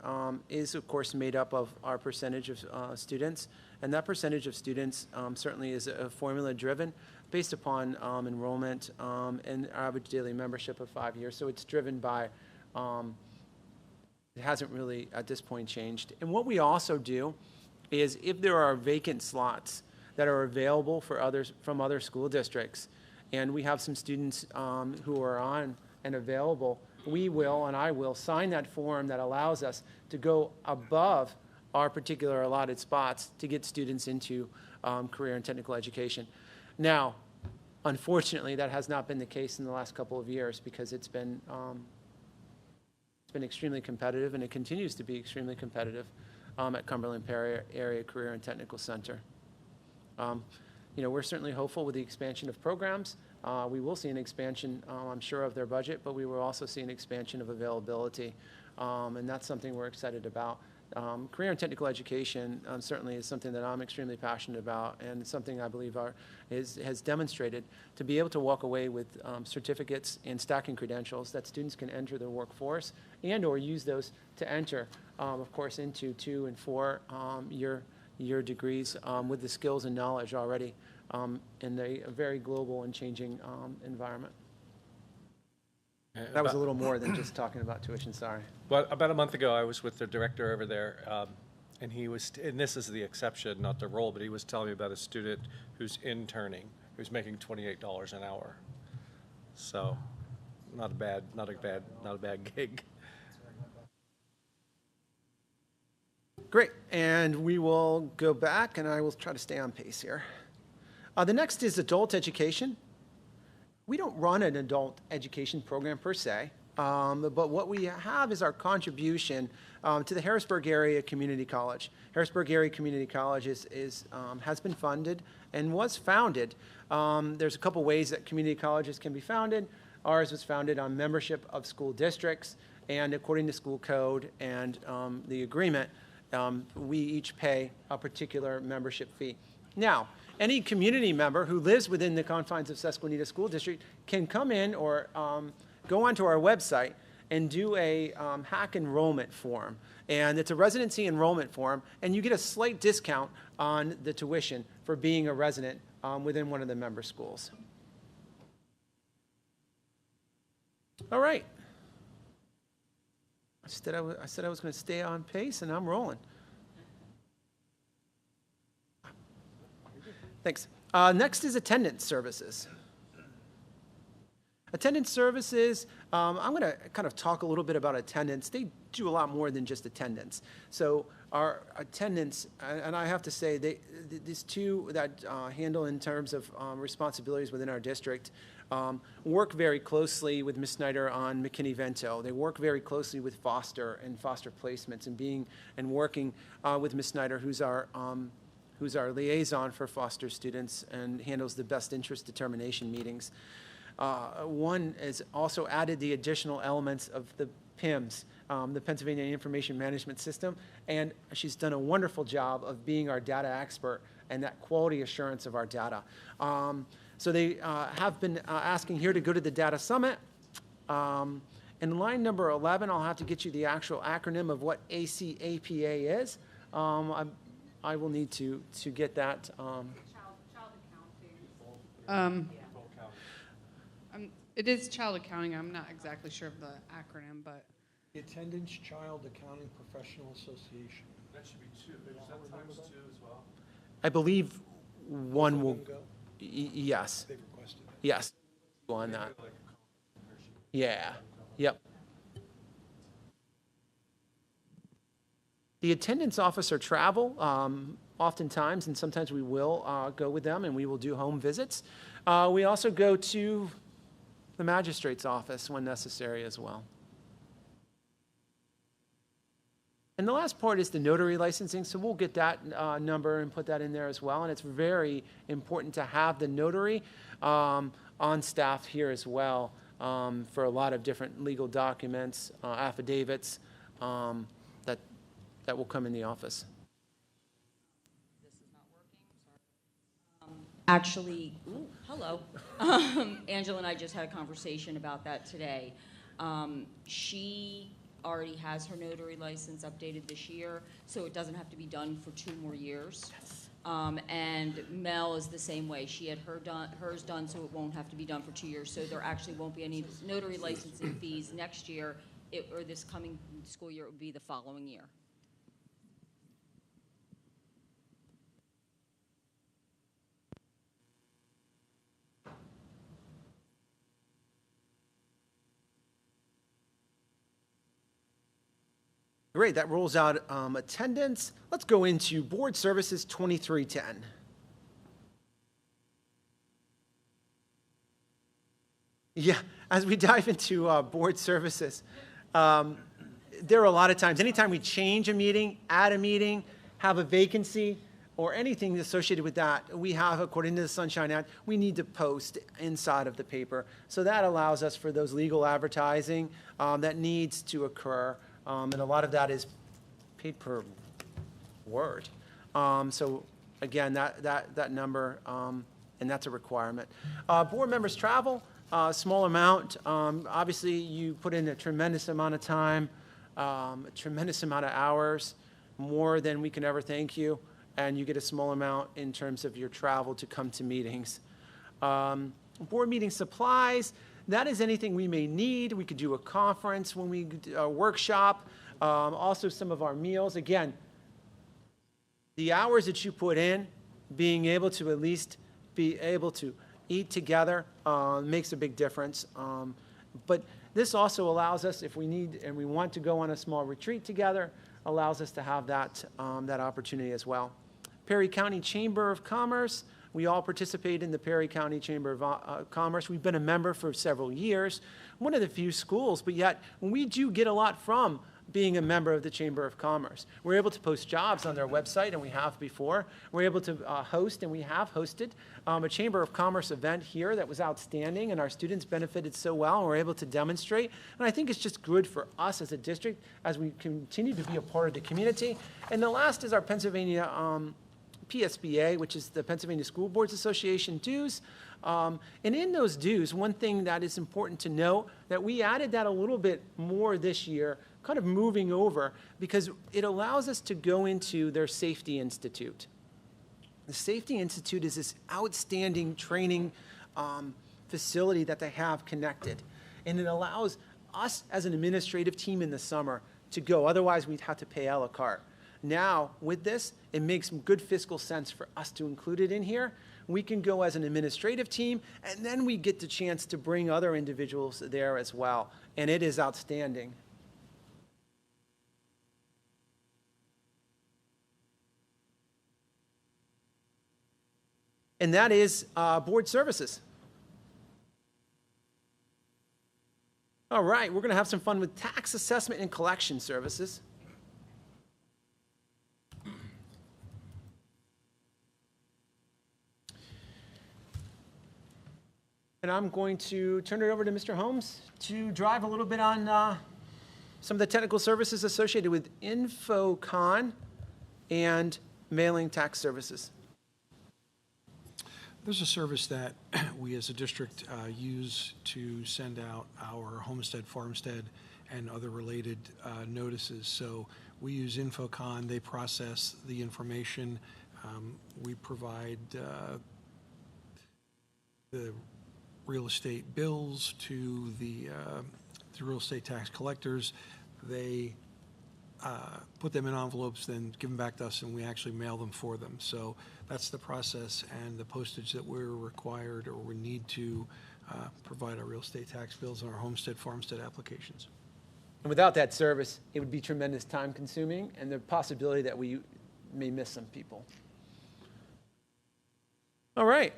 is, of course, made up of our percentage of students, and that percentage of students certainly is formula-driven based upon enrollment and average daily membership of 5 years. So it's driven by, it hasn't really at this point changed. And what we also do is if there are vacant slots that are available for others from other school districts, and we have some students who are on and available, we will, and I will, sign that form that allows us to go above our particular allotted spots to get students into career and technical education. Now, unfortunately, that has not been the case in the last couple of years because it's been extremely competitive, and it continues to be extremely competitive at Cumberland Perry Area Career and Technical Center. We're certainly hopeful with the expansion of programs. We will see an expansion, I'm sure, of their budget, but we will also see an expansion of availability, and that's something we're excited about. career and technical education certainly is something that I'm extremely passionate about, and something I believe has demonstrated to be able to walk away with certificates and stacking credentials that students can enter the workforce and or use those to enter, of course, into 2 and 4 year degrees with the skills and knowledge already in a very global and changing environment. That was a little more than just talking about tuition, sorry. Well, about a month ago, I was with the director over there, and he was, and this is the exception, not the rule, but he was telling me about a student who's interning, who's making $28 an hour. So, not a bad gig. Great, and we will go back, and I will try to stay on pace here. The next is adult education. We don't run an adult education program per se, but what we have is our contribution to the Harrisburg Area Community College. Harrisburg Area Community College has been funded and was founded. There's a couple ways that community colleges can be founded. Ours was founded on membership of school districts, and according to school code and the agreement, we each pay a particular membership fee. Now, any community member who lives within the confines of Susquenita School District can come in or go onto our website and do a hack enrollment form. And it's a residency enrollment form, and you get a slight discount on the tuition for being a resident within one of the member schools. All right. I said I was going to stay on pace, and I'm rolling. Thanks. Next is attendance services. Attendance services, I'm going to kind of talk a little bit about attendance. They do a lot more than just attendance. So our attendance, and I have to say, these two that handle in terms of responsibilities within our district work very closely with Ms. Snyder on McKinney-Vento. They work very closely with Foster and Foster placements and working with Ms. Snyder, who's our liaison for foster students and handles the best interest determination meetings. One has also added the additional elements of the PIMS, the Pennsylvania Information Management System, and she's done a wonderful job of being our data expert and that quality assurance of our data. So they have been asking here to go to the Data Summit. In line number 11, I'll have to get you the actual acronym of what ACAPA is. I will need to get that. Child accounting. It is child accounting. I'm not exactly sure of the acronym, but. The Attendance Child Accounting Professional Association. That should be 2. Is that times 2 as well? I believe one will. Go? Yes. They've requested it. Yes. On that. Yeah. Yep. The attendance officer travel, oftentimes, and sometimes we will go with them and we will do home visits. We also go to the magistrate's office when necessary as well. And the last part is the notary licensing, so we'll get that number and put that in there as well. And it's very important to have the notary on staff here as well for a lot of different legal documents, affidavits, that will come in the office. This is not working, sorry. Actually, hello. Angela and I just had a conversation about that today. She already has her notary license updated this year, so it doesn't have to be done for 2 more years. Yes. And Mel is the same way. She had hers done, so it won't have to be done for 2 years. So there actually won't be any notary licensing fees next year, or this coming school year. It would be the following year. Great, that rolls out attendance. Let's go into board services 2310. Yeah, as we dive into board services, there are a lot of times, anytime we change a meeting, add a meeting, have a vacancy, or anything associated with that, we have, according to the Sunshine Act, we need to post inside of the paper. So that allows us for those legal advertising that needs to occur. And a lot of that is paid per word. So again, that number, and that's a requirement. Board members travel, small amount. Obviously, you put in a tremendous amount of time, a tremendous amount of hours, more than we can ever thank you, and you get a small amount in terms of your travel to come to meetings. Board meeting supplies, that is anything we may need. We could do a conference when we a workshop, also some of our meals. Again, the hours that you put in, being able to at least be able to eat together makes a big difference. But this also allows us, if we need and we want to go on a small retreat together, allows us to have that, that opportunity as well. Perry County Chamber of Commerce, we all participate in the Perry County Chamber of Commerce. We've been a member for several years, one of the few schools, but yet we do get a lot from being a member of the Chamber of Commerce. We're able to post jobs on their website, and we have before. We're able to host, and we have hosted, a Chamber of Commerce event here that was outstanding, and our students benefited so well, and we're able to demonstrate. And I think it's just good for us as a district as we continue to be a part of the community. And the last is our Pennsylvania PSBA, which is the Pennsylvania School Boards Association dues. And in those dues, one thing that is important to note, that we added that a little bit more this year, kind of moving over, because it allows us to go into their Safety Institute. The Safety Institute is this outstanding training facility that they have connected. And it allows us as an administrative team in the summer to go. Otherwise, we'd have to pay a la carte. Now, with this, it makes good fiscal sense for us to include it in here. We can go as an administrative team, and then we get the chance to bring other individuals there as well. And it is outstanding. And that is board services. All right, we're going to have some fun with tax assessment and collection services. And I'm going to turn it over to Mr. Holmes to drive a little bit on some of the technical services associated with InfoCon and mailing tax services. There's a service that we as a district use to send out our homestead, farmstead, and other related notices. So we use InfoCon. They process the information. We provide the real estate bills to the real estate tax collectors. They put them in envelopes, then give them back to us, and we actually mail them for them. So that's the process and the postage that we're required or we need to provide our real estate tax bills and our homestead, farmstead applications. And without that service, it would be tremendous time consuming and the possibility that we may miss some people. All right.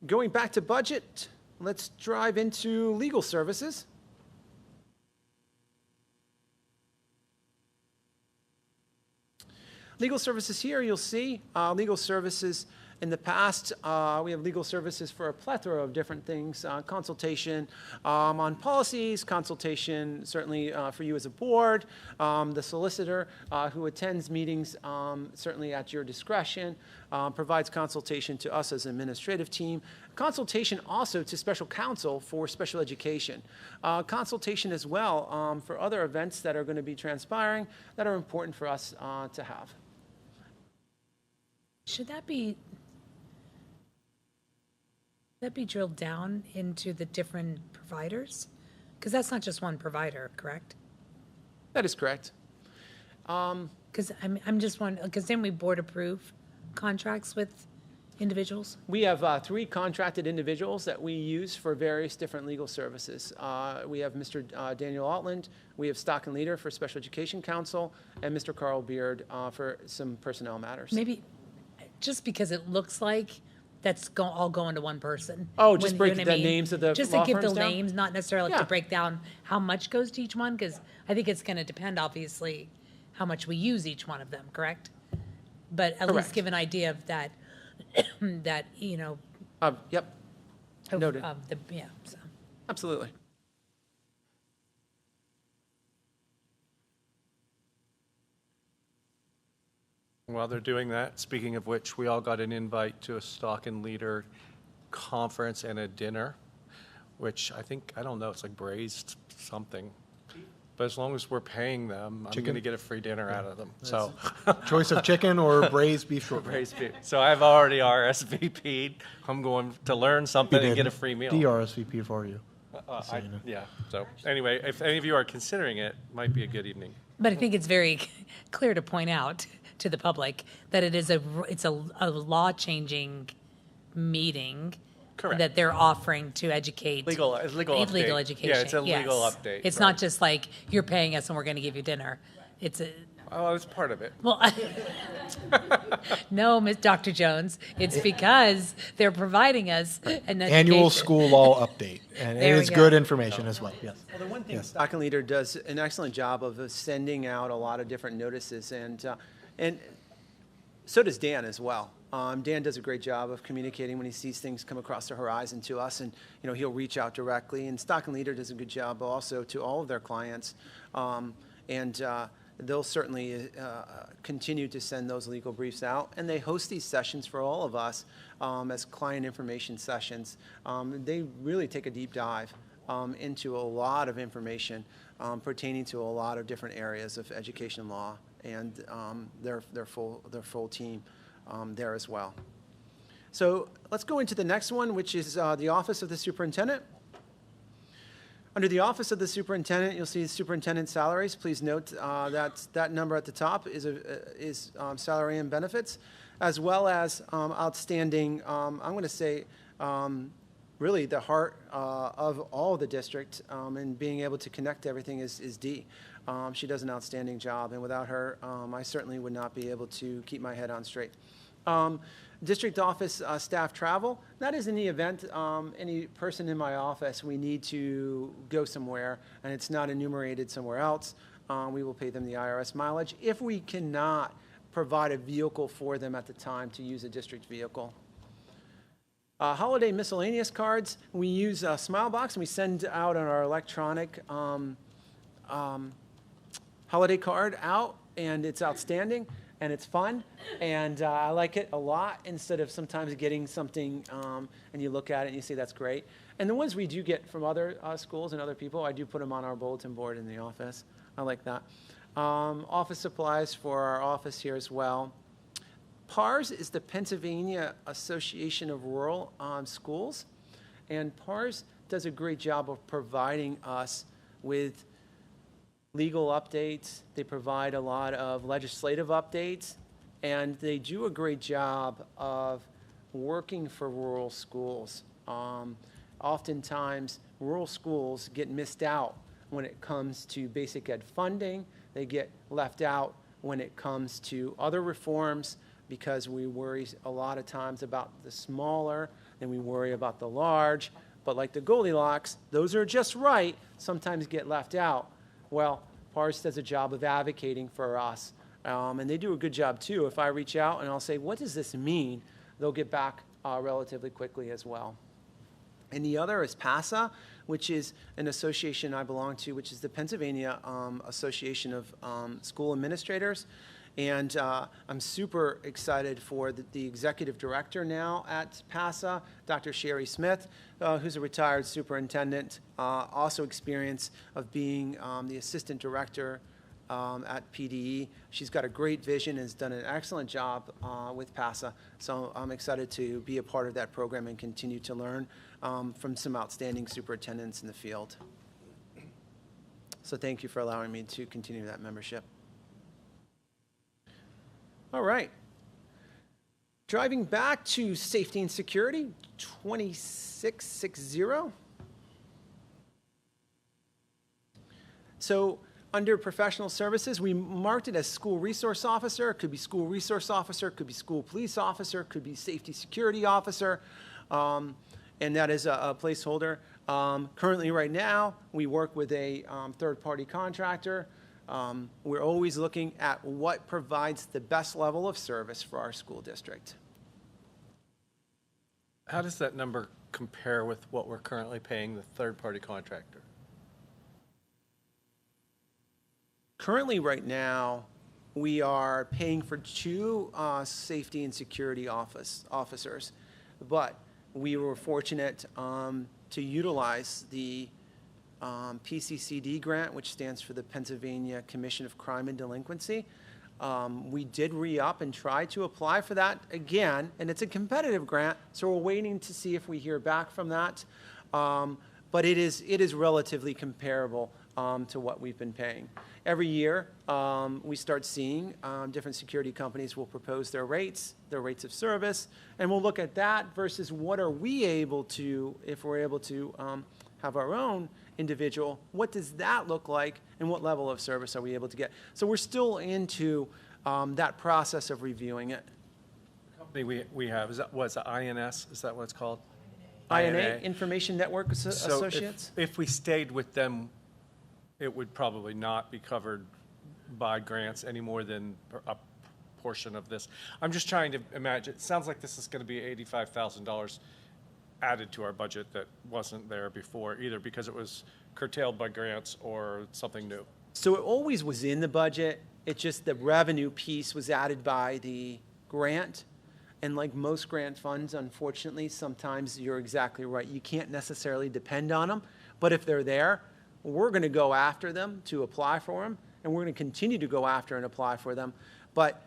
Going back to budget, let's drive into legal services. Legal services here, you'll see legal services in the past. We have legal services for a plethora of different things, consultation on policies, consultation certainly for you as a board, the solicitor who attends meetings certainly at your discretion, provides consultation to us as an administrative team, consultation also to special counsel for special education, consultation as well for other events that are going to be transpiring that are important for us to have. Should that be drilled down into the different providers? Because that's not just one provider, correct? That is correct. Because I'm just wondering, because then we board approve contracts with individuals? We have 3 contracted individuals that we use for various different legal services. We have Mr. Daniel Altland, we have Stock and Leader for Special Education Counsel, and Mr. Carl Beard for some personnel matters. Maybe, just because it looks like that's all going to one person. Oh, just When- break you know the what I mean? names of the Just law to give the firms down? names, not necessarily Yeah. to break down how much goes to each one, because I think it's going to depend, obviously, how much we use each one of them, correct? But at Correct. least give an idea of that, that, you know, Yep, of Noted. the, yeah, so. absolutely. While they're doing that, speaking of which, we all got an invite to a Stock and Leader conference and a dinner, which I don't know, it's like braised something. But as long as we're paying them, I'm going to get a free dinner out of them. So Choice of chicken or braised beef short rib? braised beef. So I've already RSVP'd. I'm going to learn something and get a free meal. DRSVP for you. Yeah. So anyway, if any of you are considering it, might be a good evening. But I think it's very clear to point out to the public that it's a law-changing meeting. Correct. That they're offering to educate. Legal Legal update. education. Yeah, it's a legal yes. update, It's right. not just like, you're paying us and we're going to give you dinner. It's a, Oh, that's part of it. well, no, Ms. Dr. Jones, it's because they're providing us an Annual education. school law update, and There we it's go. good information as well, yes. Well, the one thing Stock and Leader does an excellent job of sending out a lot of different notices, and so does Dan as well. Dan does a great job of communicating when he sees things come across the horizon to us, and he'll reach out directly. And Stock and Leader does a good job also to all of their clients, and they'll certainly continue to send those legal briefs out. And they host these sessions for all of us as client information sessions. They really take a deep dive into a lot of information pertaining to a lot of different areas of education law, and their full team there as well. So let's go into the next one, which is the Office of the Superintendent. Under the Office of the Superintendent, you'll see superintendent salaries. Please note that number at the top is salary and benefits, as well as outstanding, I'm going to say, really the heart of all the district, and being able to connect everything is Dee. She does an outstanding job, and without her, I certainly would not be able to keep my head on straight. District office staff travel, that is in the event any person in my office, we need to go somewhere and it's not enumerated somewhere else, we will pay them the IRS mileage if we cannot provide a vehicle for them at the time to use a district vehicle. Holiday miscellaneous cards, we use Smilebox, and we send out on our electronic holiday card out, and it's outstanding. And it's fun, and I like it a lot, instead of sometimes getting something and you look at it and you say that's great. And the ones we do get from other schools and other people, I do put them on our bulletin board in the office. I like that. Office supplies for our office here as well. PARS is the Pennsylvania Association of Rural Schools, and PARS does a great job of providing us with legal updates. They provide a lot of legislative updates, and they do a great job of working for rural schools. Oftentimes, rural schools get missed out when it comes to basic ed funding. They get left out when it comes to other reforms, because we worry a lot of times about the smaller and we worry about the large. But like the Goldilocks, those are just right, sometimes get left out. Well, PARS does a job of advocating for us, and they do a good job too. If I reach out and I'll say, what does this mean? They'll get back relatively quickly as well. And the other is PASA, which is an association I belong to, which is the Pennsylvania Association of School Administrators. And I'm super excited for the executive director now at PASA, Dr. Sherry Smith, who's a retired superintendent, also experience of being the assistant director at PDE. She's got a great vision and has done an excellent job with PASA. So I'm excited to be a part of that program and continue to learn from some outstanding superintendents in the field. So thank you for allowing me to continue that membership. All right. Driving back to safety and security, 2660. So under professional services, we marked it as school resource officer. It could be school resource officer, it could be school police officer, it could be safety security officer, and that is a placeholder. Currently, right now, we work with a third-party contractor. We're always looking at what provides the best level of service for our school district. How does that number compare with what we're currently paying the third-party contractor? Currently, right now, we are paying for 2 safety and security officers, but we were fortunate to utilize the PCCD grant, which stands for the Pennsylvania Commission of Crime and Delinquency. We did re-up and try to apply for that again, and it's a competitive grant, so we're waiting to see if we hear back from that. But it is relatively comparable to what we've been paying. Every year, we start seeing different security companies will propose their rates of service, and we'll look at that versus what are we able to, if we're able to have our own individual, what does that look like, and what level of service are we able to get? So we're still into that process of reviewing it. Company we have, is that, what's the INS, is that what it's called? INA, Information Network So Associates? if we stayed with them, it would probably not be covered by grants any more than a portion of this. I'm just trying to imagine, it sounds like this is going to be $85,000 added to our budget that wasn't there before, either because it was curtailed by grants or something new. So it always was in the budget, it's just the revenue piece was added by the grant. And like most grant funds, unfortunately, sometimes you're exactly right. You can't necessarily depend on them, but if they're there, we're going to go after them to apply for them, and we're going to continue to go after and apply for them. But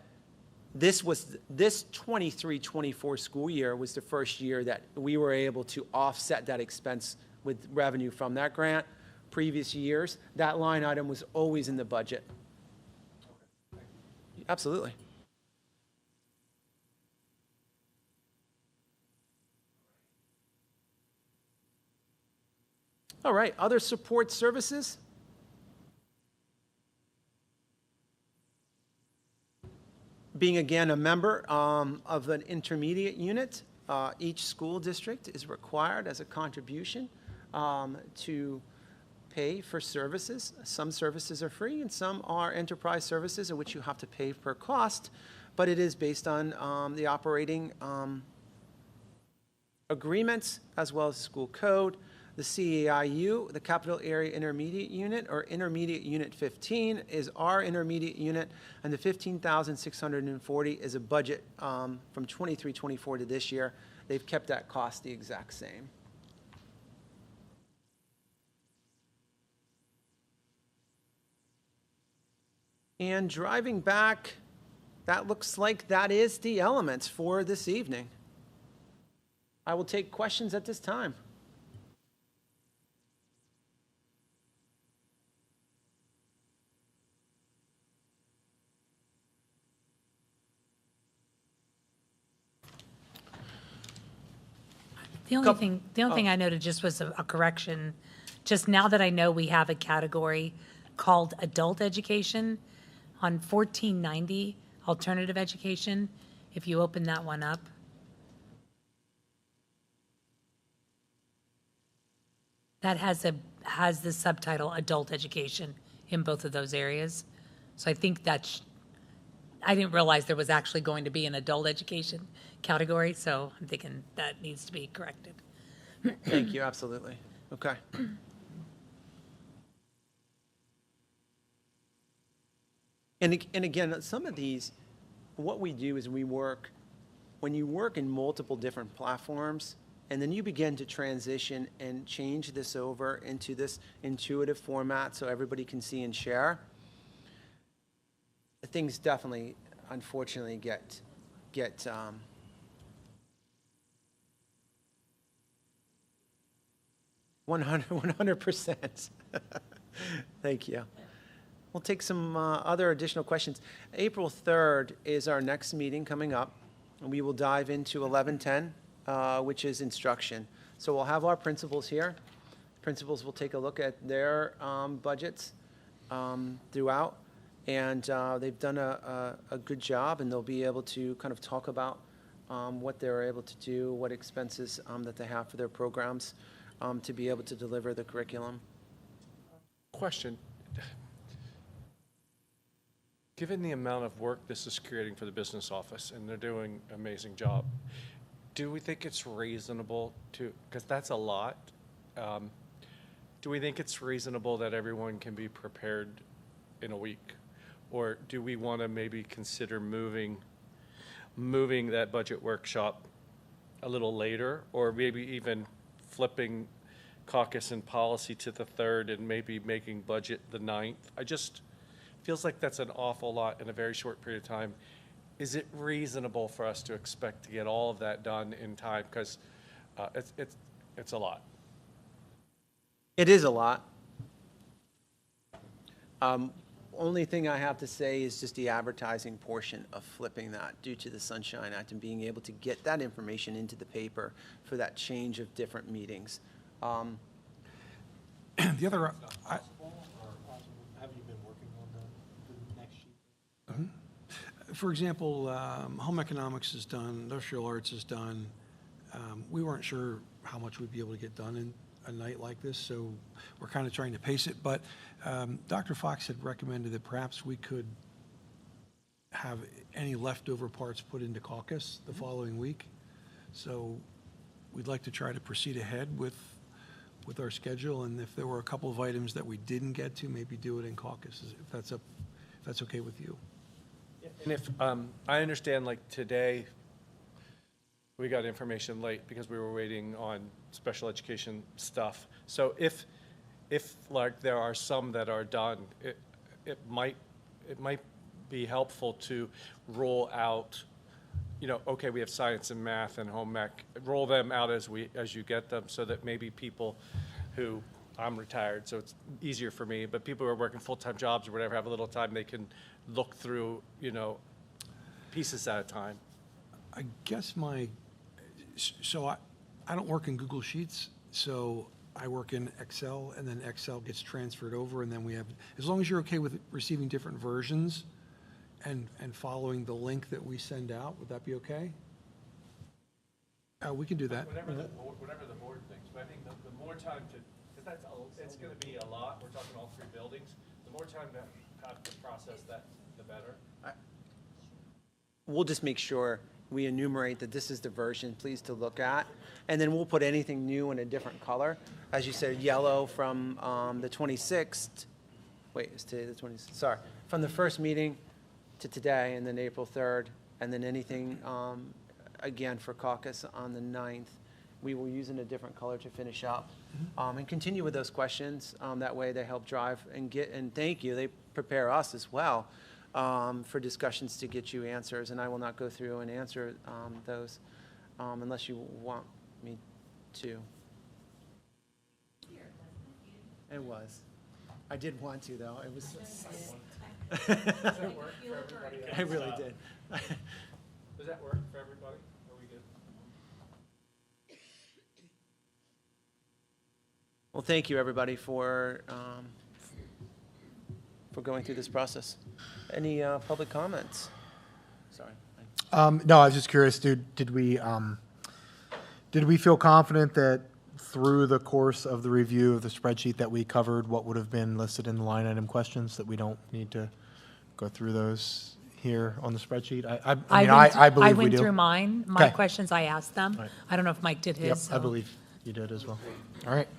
this 23-24 school year was the first year that we were able to offset that expense with revenue from that grant. Previous years, that line item was always in the budget. Absolutely. All right, other support services? Being again a member of an intermediate unit, each school district is required as a contribution to pay for services. Some services are free and some are enterprise services in which you have to pay per cost, but it is based on the operating agreements as well as school code. The CAIU, the Capital Area Intermediate Unit, or Intermediate Unit 15, is our intermediate unit, and the $15,640 is a budget from 23-24 to this year. They've kept that cost the exact same. And driving back, that looks like that is the elements for this evening. I will take questions at this time. The only thing I noted just was a correction. Just now that I know we have a category called adult education, on 1490, alternative education, if you open that one up. That has the subtitle adult education in both of those areas. So I think I didn't realize there was actually going to be an adult education category, so I'm thinking that needs to be corrected. Thank you, absolutely. Okay. And again, some of these, what we do is when you work in multiple different platforms, and then you begin to transition and change this over into this intuitive format so everybody can see and share, things definitely, unfortunately, get 100%. Thank you. We'll take some other additional questions. April 3rd is our next meeting coming up, and we will dive into 1110, which is instruction. So we'll have our principals here. Principals will take a look at their budgets throughout, and they've done a good job, and they'll be able to kind of talk about what they're able to do, what expenses that they have for their programs to be able to deliver the curriculum. Question. Given the amount of work this is creating for the business office, and they're doing an amazing job, do we think it's reasonable to, because that's a lot, do we think it's reasonable that everyone can be prepared in a week? or do we want to maybe consider moving that budget workshop a little later, or maybe even flipping caucus and policy to the 3rd and maybe making budget the 9th? I just, feels like that's an awful lot in a very short period of time. Is it reasonable for us to expect to get all of that done in time? Because it's a lot. It is a lot. Only thing I have to say is just the advertising portion of flipping that due to the Sunshine Act and being able to get that information into the paper for that change of different meetings. The other, Have you been working on the next sheet? for example, home economics is done, industrial arts is done. We weren't sure how much we'd be able to get done in a night like this, so we're kind of trying to pace it. But Dr. Fox had recommended that perhaps we could have any leftover parts put into caucus the following week. So we'd like to try to proceed ahead with our schedule, and if there were a couple of items that we didn't get to, maybe do it in caucus, if that's okay with you. And if, I understand, like today, we got information late because we were waiting on special education stuff. So if like there are some that are done, it might be helpful to roll out, you know, okay, we have science and math and home ec, roll them out as you get them, so that maybe people who, I'm retired, so it's easier for me, but people who are working full-time jobs or whatever have a little time, they can look through, you know, pieces at a time. I guess so I don't work in Google Sheets, so I work in Excel, and then Excel gets transferred over, and then we have, as long as you're okay with receiving different versions and following the link that we send out, would that be okay? We can do that. Whatever the board thinks, but I think the more time to, because it's going to be a lot, we're talking all 3 buildings, the more time to have to process that, the better. We'll just make sure we enumerate that this is the version, please to look at, and then we'll put anything new in a different color. As you said, yellow from the 26th, wait, is today the 26th? Sorry, from the first meeting to today, and then April 3rd, and then anything, again, for caucus on the 9th. We will use in a different color to finish up, and continue with those questions. That way they help drive and thank you, they prepare us as well for discussions to get you answers, and I will not go through and answer those unless you want me to. It was. I did want to, though. It was. Does that work for everybody? I really did. Does that work for everybody? Are we good? Well, thank you, everybody, for going through this process. Any public comments? Sorry. No, I was just curious, did we feel confident that through the course of the review of the spreadsheet that we covered what would have been listed in the line item questions, that we don't need to go through those here on the spreadsheet? I believe we do. I went through my Okay. questions, I asked them. Right. I don't know if Mike did his. Yep, so. I believe you did as well. All right.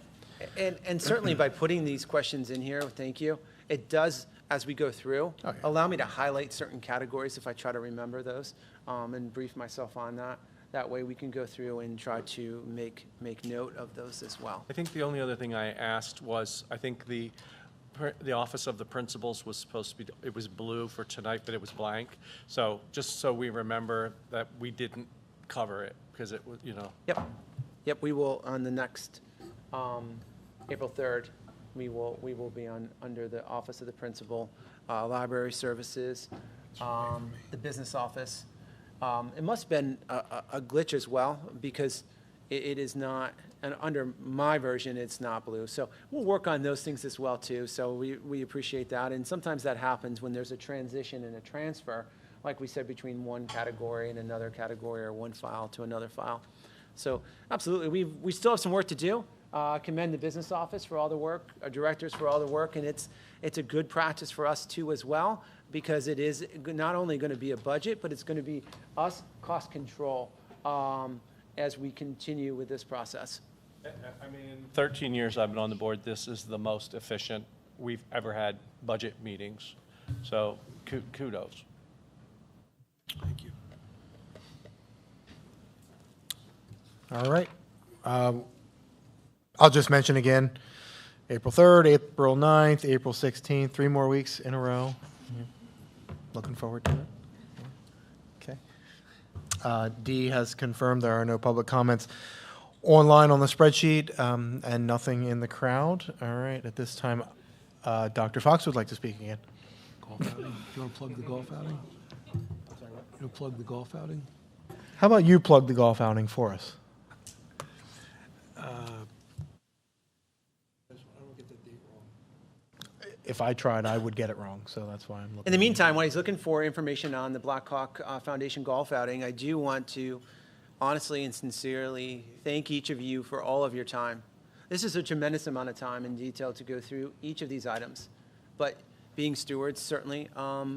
And certainly by putting these questions in here, thank you, it does, as we go through, Okay. allow me to highlight certain categories if I try to remember those and brief myself on that. That way we can go through and try to make note of those as well. I think the only other thing I asked was, I think the office of the principals was supposed to be, it was blue for tonight, but it was blank. So just so we remember that we didn't cover it, because it was, you know. Yep, we will, on the next April 3rd, we will be under the office of the principal, library services, the business office. It must have been a glitch as well, because it is not, and under my version, it's not blue. So we'll work on those things as well, too. So we appreciate that. And sometimes that happens when there's a transition and a transfer, like we said, between one category and another category, or one file to another file. So absolutely, we still have some work to do. Commend the business office for all the work, our directors for all the work, and it's a good practice for us too as well, because it is not only going to be a budget, but it's going to be us cost control as we continue with this process. I mean, in 13 years I've been on the board, this is the most efficient we've ever had budget meetings. So kudos. Thank you. All right. I'll just mention again, April 3rd, April 9th, April 16th, 3 more weeks in a row. Yeah. Looking forward to it. Okay. D has confirmed there are no public comments online on the spreadsheet, and nothing in the crowd. All right, at this time, Dr. Fox would like to speak again. Golf outing? Do you want to plug the golf outing? You want to plug the golf outing? How about you plug the golf outing for us? If I tried, I would get it wrong, so that's why I'm looking. In the meantime, while he's looking for information on the Blackhawk Foundation golf outing, I do want to honestly and sincerely thank each of you for all of your time. This is a tremendous amount of time and detail to go through each of these items, but being stewards certainly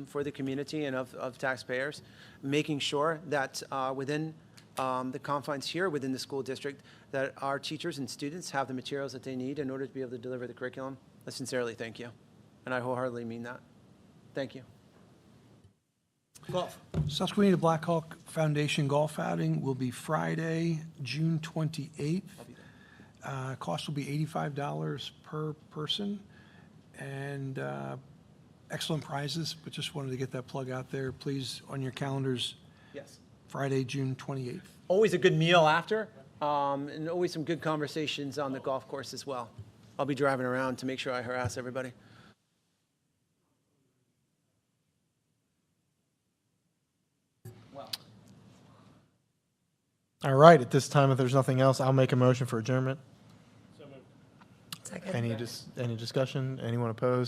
for the community and of taxpayers, making sure that within the confines here within the school district that our teachers and students have the materials that they need in order to be able to deliver the curriculum. I sincerely thank you, and I wholeheartedly mean that. Thank you. Golf. Susquenita Blackhawk Foundation Golf Outing will be Friday, June 28th. Cost will be $85 per person, and excellent prizes, but just wanted to get that plug out there. Please, on your calendars, Yes. Friday, June 28th. Always a good meal after, and always some good conversations on the golf course as well. I'll be driving around to make sure I harass everybody. All right, at this time, if there's nothing else, I'll make a motion for adjournment. Second. Any discussion? Anyone opposed?